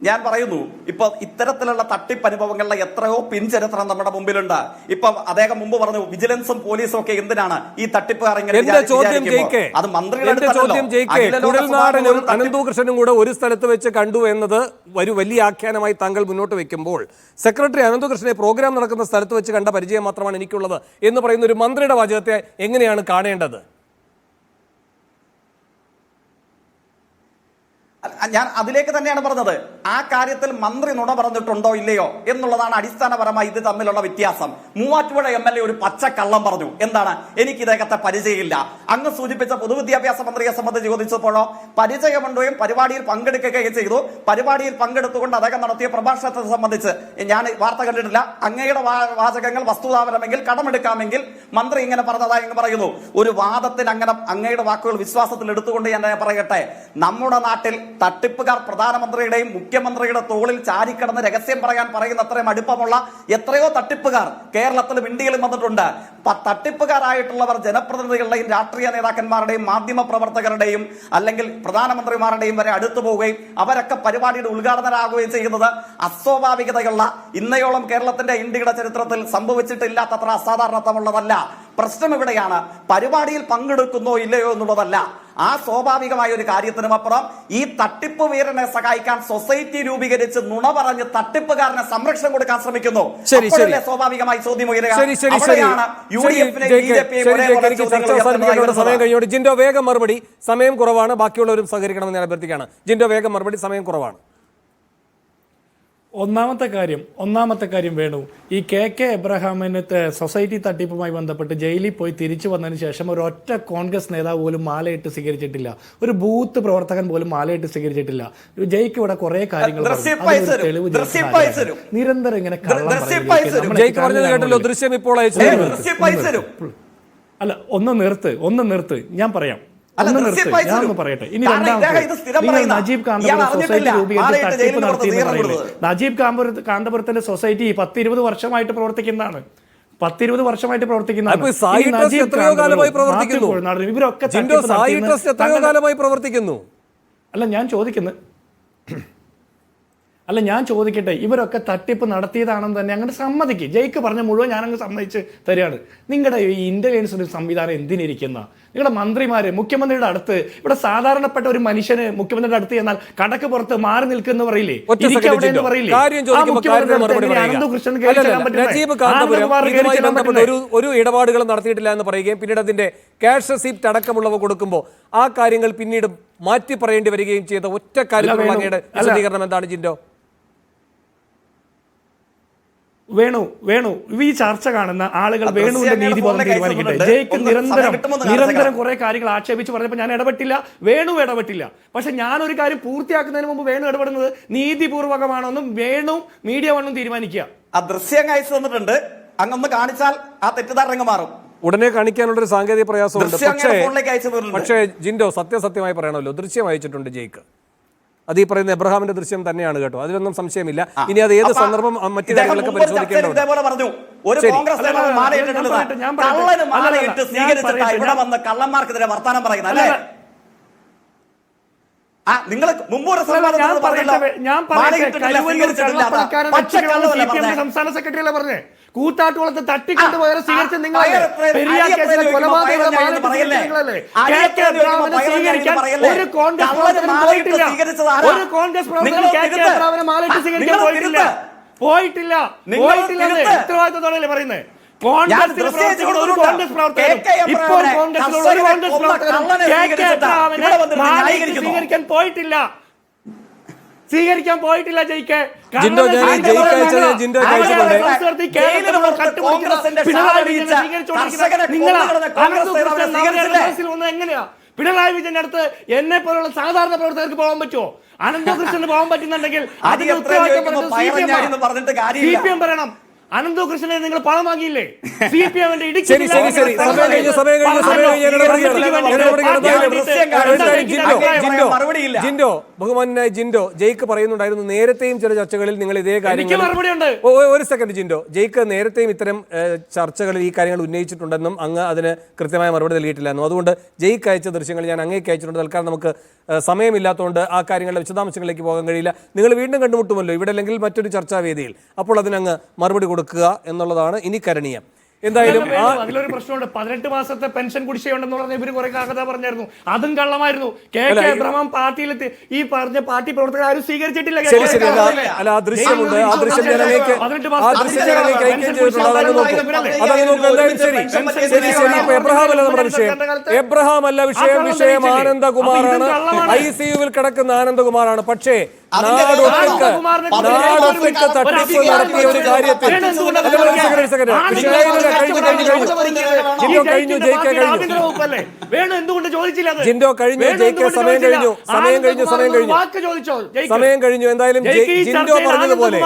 ഞാൻ പറയുന്നു, ഇപ്പൊ ഇത്തരത്തിലുള്ള തട്ടിപ്പ് അനുഭവങ്ങളുടെ എത്രയോ പിൻചരിത്രം നമ്മുടെ മുമ്പിലുണ്ട്. ഇപ്പൊ അദ്ദേഹം മുമ്പ് പറഞ്ഞു വിജിലൻസും പോലീസും ഒക്കെ എന്തിനാണ് ഈ തട്ടിപ്പുകാർ അത് മന്ത്രിയുടെ കുഴൽനാടനും അനന്തകൃഷ്ണനും കൂടെ ഒരു സ്ഥലത്ത് വെച്ച് കണ്ടു എന്നത് ഒരു വലിയ ആഖ്യാനമായി താങ്കൾ മുന്നോട്ട് വെക്കുമ്പോൾ സെക്രട്ടറി അനന്തകൃഷ്ണനെ പ്രോഗ്രാം നടക്കുന്ന സ്ഥലത്ത് വെച്ച് കണ്ട പരിചയം മാത്രമാണ് എനിക്കുള്ളത് എന്ന് പറയുന്ന ഒരു മന്ത്രിയുടെ വാചകത്തെ എങ്ങനെയാണ് കാണേണ്ടത്? ഞാൻ അതിലേക്ക് തന്നെയാണ് പറഞ്ഞത്. ആ കാര്യത്തിൽ മന്ത്രി നുണ പറഞ്ഞിട്ടുണ്ടോ ഇല്ലയോ എന്നുള്ളതാണ് അടിസ്ഥാനപരമായി ഇത് തമ്മിലുള്ള വ്യത്യാസം. മൂവാറ്റുപുഴ MLA ഒരു പച്ചക്കള്ളം പറഞ്ഞു. എന്താണ്? എനിക്ക് ഇദ്ദേഹത്തെ പരിചയമില്ല. അങ്ങ് സൂചിപ്പിച്ച പൊതുവിദ്യാഭ്യാസ മന്ത്രിയെ സംബന്ധിച്ച് ചോദിച്ചപ്പോഴോ പരിചയമുണ്ടോയും പരിപാടിയിൽ പങ്കെടുക്കുകയും ചെയ്തു. പരിപാടിയിൽ പങ്കെടുത്തുകൊണ്ട് അദ്ദേഹം നടത്തിയ പ്രഭാഷണത്തെ സംബന്ധിച്ച് ഞാൻ വാർത്ത കണ്ടിട്ടില്ല. അങ്ങയുടെ വാചകങ്ങൾ വസ്തുതാപരമെങ്കിൽ കടമെടുക്കാമെങ്കിൽ മന്ത്രി ഇങ്ങനെ പറഞ്ഞതായി അങ്ങ് പറയുന്നു. ഒരു വാദത്തിന് അങ്ങനെ അങ്ങയുടെ വാക്കുകൾ വിശ്വാസത്തിൽ എടുത്തുകൊണ്ട് ഞാൻ പറയട്ടെ, നമ്മുടെ നാട്ടിൽ തട്ടിപ്പുകാർ പ്രധാനമന്ത്രിയുടെയും മുഖ്യമന്ത്രിയുടെ തോളിൽ ചാരിക്കിടന്ന് രഹസ്യം പറയുന്ന അത്രയും അടുപ്പമുള്ള എത്രയോ തട്ടിപ്പുകാർ കേരളത്തിലും ഇന്ത്യയിലും വന്നിട്ടുണ്ട്. തട്ടിപ്പുകാരായിട്ടുള്ളവർ ജനപ്രതിനിധികളുടെയും രാഷ്ട്രീയ നേതാക്കന്മാരുടെയും മാധ്യമ പ്രവർത്തകരുടെയും അല്ലെങ്കിൽ പ്രധാനമന്ത്രിമാരുടെയും വരെ അടുത്തു പോവുകയും അവരൊക്കെ പരിപാടിയുടെ ഉദ്ഘാടകരാകുകയും ചെയ്യുന്നത് അസ്വാഭാവികതയുള്ള ഇന്നയോളം കേരളത്തിന്റെ ഇന്ത്യയുടെ ചരിത്രത്തിൽ സംഭവിച്ചിട്ടില്ലാത്തത്ര അസാധാരണത്വമുള്ളതല്ല. പ്രശ്നം ഇവിടെയാണ് പരിപാടിയിൽ പങ്കെടുക്കുന്നോ ഇല്ലയോ എന്നുള്ളതല്ല. ആ സ്വാഭാവികമായ ഒരു കാര്യത്തിനും അപ്പുറം ഈ തട്ടിപ്പ് വീരനെ സഹായിക്കാൻ സൊസൈറ്റി രൂപീകരിച്ച് നുണ പറഞ്ഞ് തട്ടിപ്പുകാരനെ സംരക്ഷണം കൊടുക്കാൻ ശ്രമിക്കുന്നു. സ്വാഭാവികമായി ചോദ്യം സമയം കഴിഞ്ഞോട് ജിൻഡോ വേഗം മറുപടി. സമയം കുറവാണ്, ബാക്കിയുള്ളവരും സഹകരിക്കണമെന്ന് ഞാൻ അഭ്യർത്ഥിക്കുകയാണ്. ജിൻഡോ വേഗം മറുപടി, സമയം കുറവാണ്. ഒന്നാമത്തെ കാര്യം വേണു, ഈ KK എബ്രഹാമിന് സൊസൈറ്റി തട്ടിപ്പുമായി ബന്ധപ്പെട്ട് ജയിലിൽ പോയി തിരിച്ചു വന്നതിന് ശേഷം ഒരൊറ്റ കോൺഗ്രസ് നേതാവ് പോലും മാലയിട്ട് സ്വീകരിച്ചിട്ടില്ല. ഒരു ബൂത്ത് പ്രവർത്തകൻ പോലും മാലയിട്ട് സ്വീകരിച്ചിട്ടില്ല. ജയ്ക്ക് ഇവിടെ കുറെ കാര്യങ്ങൾ നിരന്തരം ഇങ്ങനെ അല്ല, ഒന്ന് നിർത്ത് ഞാൻ പറയാം. ഞാനൊന്ന് പറയട്ടെ. ഇനി രണ്ടാമത്തെ, നജീബ് കാന്തപുരം സൊസൈറ്റി രൂപീകരിച്ച് തട്ടിപ്പ് നടത്തി എന്ന് പറയുന്നത്, നജീബ് കാന്തപുരത്തിന്റെ സൊസൈറ്റി 10-20 വർഷമായിട്ട് പ്രവർത്തിക്കുന്നതാണ്. 10-20 വർഷമായിട്ട് പ്രവർത്തിക്കുന്നതാണ്. അല്ല ഞാൻ ചോദിക്കട്ടെ, ഇവരൊക്കെ തട്ടിപ്പ് നടത്തിയതാണെന്ന് തന്നെ അങ്ങനെ സമ്മതിക്കും. ജയ്ക്ക് പറഞ്ഞ മുഴുവൻ ഞാനങ്ങ് സമ്മതിച്ച് തരികയാണ്. നിങ്ങളുടെ ഈ ഇന്റലിജൻസ് സംവിധാനം എന്തിനിരിക്കുന്ന നിങ്ങളുടെ മന്ത്രിമാര് മുഖ്യമന്ത്രിയുടെ അടുത്ത്, ഇവിടെ സാധാരണപ്പെട്ട ഒരു മനുഷ്യന് മുഖ്യമന്ത്രിയുടെ അടുത്ത് ചെന്നാൽ കടക്ക് പുറത്ത് മാറി നിൽക്കുന്ന പറയില്ലേ, ഒരു ഇടപാടുകളും നടത്തിയിട്ടില്ല എന്ന് പറയുകയും പിന്നീട് അതിന്റെ ക്യാഷ് റെസിപ്റ്റ് അടക്കമുള്ളവ കൊടുക്കുമ്പോൾ ആ കാര്യങ്ങൾ പിന്നീട് മാറ്റി പറയേണ്ടി വരികയും ചെയ്ത ഒറ്റ കാര്യത്തിലുള്ള അങ്ങയുടെ വിശദീകരണം എന്താണ് ജിൻഡോ? വേണു ഈ ചർച്ച കാണുന്ന ആളുകൾ വേണുവിന്റെ നീതിബോധം തീരുമാനിക്കട്ടെ. ജയ്ക്ക് നിരന്തരം കുറെ കാര്യങ്ങൾ ആക്ഷേപിച്ച് പറഞ്ഞപ്പോൾ ഞാൻ ഇടപെട്ടില്ല, വേണു ഇടപെട്ടില്ല. പക്ഷെ ഞാനൊരു കാര്യം പൂർത്തിയാക്കുന്നതിന് മുമ്പ് വേണു ഇടപെടുന്നത് നീതിപൂർവകമാണെന്നും വേണു മീഡിയ വണ്ണും തീരുമാനിക്കുക. ആ ദൃശ്യം അയച്ചു തന്നിട്ടുണ്ട്, അങ്ങൊന്ന് കാണിച്ചാൽ ആ തെറ്റിദ്ധാരണ മാറും. ഉടനെ കാണിക്കാനുള്ള ഒരു സാങ്കേതിക പ്രയാസമുണ്ട്. ദൃശ്യം അങ്ങയുടെ ഫോണിലേക്ക് അയച്ചു തന്നിട്ടുണ്ട്. പക്ഷേ ജിൻഡോ സത്യസത്യമായി പറയണമല്ലോ, ദൃശ്യം അയച്ചിട്ടുണ്ട് ജയ്ക്ക്. അത് ഈ പറയുന്ന എബ്രഹാമിന്റെ ദൃശ്യം തന്നെയാണ് കേട്ടോ, അതിലൊന്നും സംശയമില്ല. ഇനി അത് ഏത് സന്ദർഭം മറ്റു കാര്യങ്ങളൊക്കെ പരിശോധിക്കേണ്ടതുണ്ട്. ഇതേപോലെ പറഞ്ഞു ഒരു ശരി. കോൺഗ്രസ് നേതാവ് മാലയിട്ടിട്ടുള്ളത് കള്ളന് മാലയിട്ട് സ്വീകരിച്ചിട്ടാ ഇവിടെ വന്ന് കള്ളന്മാർക്കെതിരെ വർത്താനം പറയുന്നത് അല്ലേ? നിങ്ങൾ മുമ്പ് ഒരു സംസ്ഥാന സെക്രട്ടറിയല്ലേ പറഞ്ഞേ കൂത്താട്ടുകുളത്ത് തട്ടിക്കൊണ്ടുപോയ സ്വീകരിച്ച നിങ്ങളല്ലേ? പെരിയാർ കേസിലെ കൊലപാതകങ്ങളെ ഒരു കോൺഗ്രസ് പ്രവർത്തകൻ പോയിട്ടില്ല. ഒരു കോൺഗ്രസ് പ്രവർത്തകൻ KK മാലയിട്ട് സ്വീകരിക്കാൻ പോയിട്ടില്ല. പോയിട്ടില്ല. ഉത്തരവാദിത്തത്തോടെയല്ലേ പറയുന്നത്? കോൺഗ്രസ് ഇപ്പോൾ കോൺഗ്രസിലുള്ള ഒരു കോൺഗ്രസ് പ്രവർത്തകരും സ്വീകരിക്കാൻ പോയിട്ടില്ല. സ്വീകരിക്കാൻ പോയിട്ടില്ല ജയിക്ക്. ജിൻഡോ ജിൻഡോ എങ്ങനെയാ പിണറായി വിജയന്റെ അടുത്ത് എന്നെ പോലുള്ള സാധാരണ പ്രവർത്തകർക്ക് പോകാൻ പറ്റുമോ? അനന്തകൃഷ്ണന് പോകാൻ പറ്റുന്നുണ്ടെങ്കിൽ അതിന് ഉത്തരവാദിത്തം CPM പറയണം. അനന്തകൃഷ്ണനെ നിങ്ങൾ പണം വാങ്ങിയില്ലേ? CPM-ന്റെ ജിൻഡോ, ബഹുമാനായ ജിൻഡോ, ജയ്ക്ക് പറയുന്നുണ്ടായിരുന്നു നേരത്തെയും ചില ചർച്ചകളിൽ നിങ്ങൾ ഇതേ കാര്യങ്ങൾ. ഒരു സെക്കൻഡ് ജിൻഡോ, ജയ്ക്ക് നേരത്തെയും ഇത്തരം ചർച്ചകളിൽ ഈ കാര്യങ്ങൾ ഉന്നയിച്ചിട്ടുണ്ടെന്നും അങ്ങ് അതിന് കൃത്യമായ മറുപടി നൽകിയിട്ടില്ല എന്നും. അതുകൊണ്ട് ജയ്ക്ക് അയച്ച ദൃശ്യങ്ങൾ ഞാൻ അങ്ങേക്ക് അയച്ചിട്ടുണ്ട്. തൽക്കാലം നമുക്ക് സമയമില്ലാത്തതുകൊണ്ട് ആ കാര്യങ്ങളുടെ വിശദാംശങ്ങളിലേക്ക് പോകാൻ കഴിയില്ല. നിങ്ങൾ വീണ്ടും കണ്ടുമുട്ടുമല്ലോ ഇവിടെ അല്ലെങ്കിൽ മറ്റൊരു ചർച്ചാ വേദിയിൽ. അപ്പോൾ അതിനങ്ങ് മറുപടി കൊടുക്കുക എന്നുള്ളതാണ് ഇനി കരണീയം. എന്തായാലും അതിലൊരു പ്രശ്നമുണ്ട്. 18 മാസത്തെ പെൻഷൻ കുടിശ്ശികയുണ്ടെന്ന് പറഞ്ഞ ഇവര് കുറെ കഥ പറഞ്ഞായിരുന്നു. അതും കള്ളമായിരുന്നു. KK എബ്രഹാം പാർട്ടിയിലെത്തി ഈ പറഞ്ഞ പാർട്ടി പ്രവർത്തകർ ആരും സ്വീകരിച്ചിട്ടില്ല. അല്ല, ആ ദൃശ്യമുണ്ട്. ആ ദൃശ്യം ജനങ്ങൾക്ക് എബ്രഹാം അല്ല നമ്മുടെ വിഷയം. എബ്രഹാം അല്ല വിഷയം. വിഷയം ആനന്ദകുമാറാണ്. ICU-വിൽ കിടക്കുന്ന ആനന്ദകുമാറാണ്. പക്ഷേ നാടൊട്ടുക്ക് തട്ടിപ്പ് നടത്തിയ ഒരു കാര്യത്തിൽ ജിൻഡോ കഴിഞ്ഞു. ജയിക്ക് സമയം കഴിഞ്ഞു. എന്തായാലും ജിൻഡോ പറഞ്ഞതുപോലെ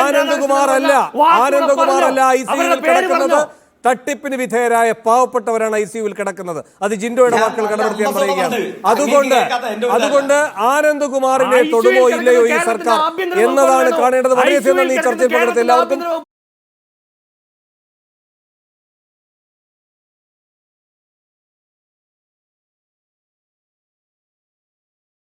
ആനന്ദകുമാർ അല്ല ICU-വിൽ കിടക്കുന്നത്. തട്ടിപ്പിന് വിധേയരായ പാവപ്പെട്ടവരാണ് ICU-വിൽ കിടക്കുന്നത്. അത് ജിൻഡോയുടെ വാക്കുകൾ കടമെടുക്കാൻ പറയുകയാണ്. അതുകൊണ്ട് ആനന്ദകുമാറിനെ തൊടുമോ ഇല്ലയോ ഈ സർക്കാർ എന്നതാണ് കാണേണ്ടത്. വളരെ ഈ ചർച്ചയിൽ പങ്കെടുത്ത എല്ലാവർക്കും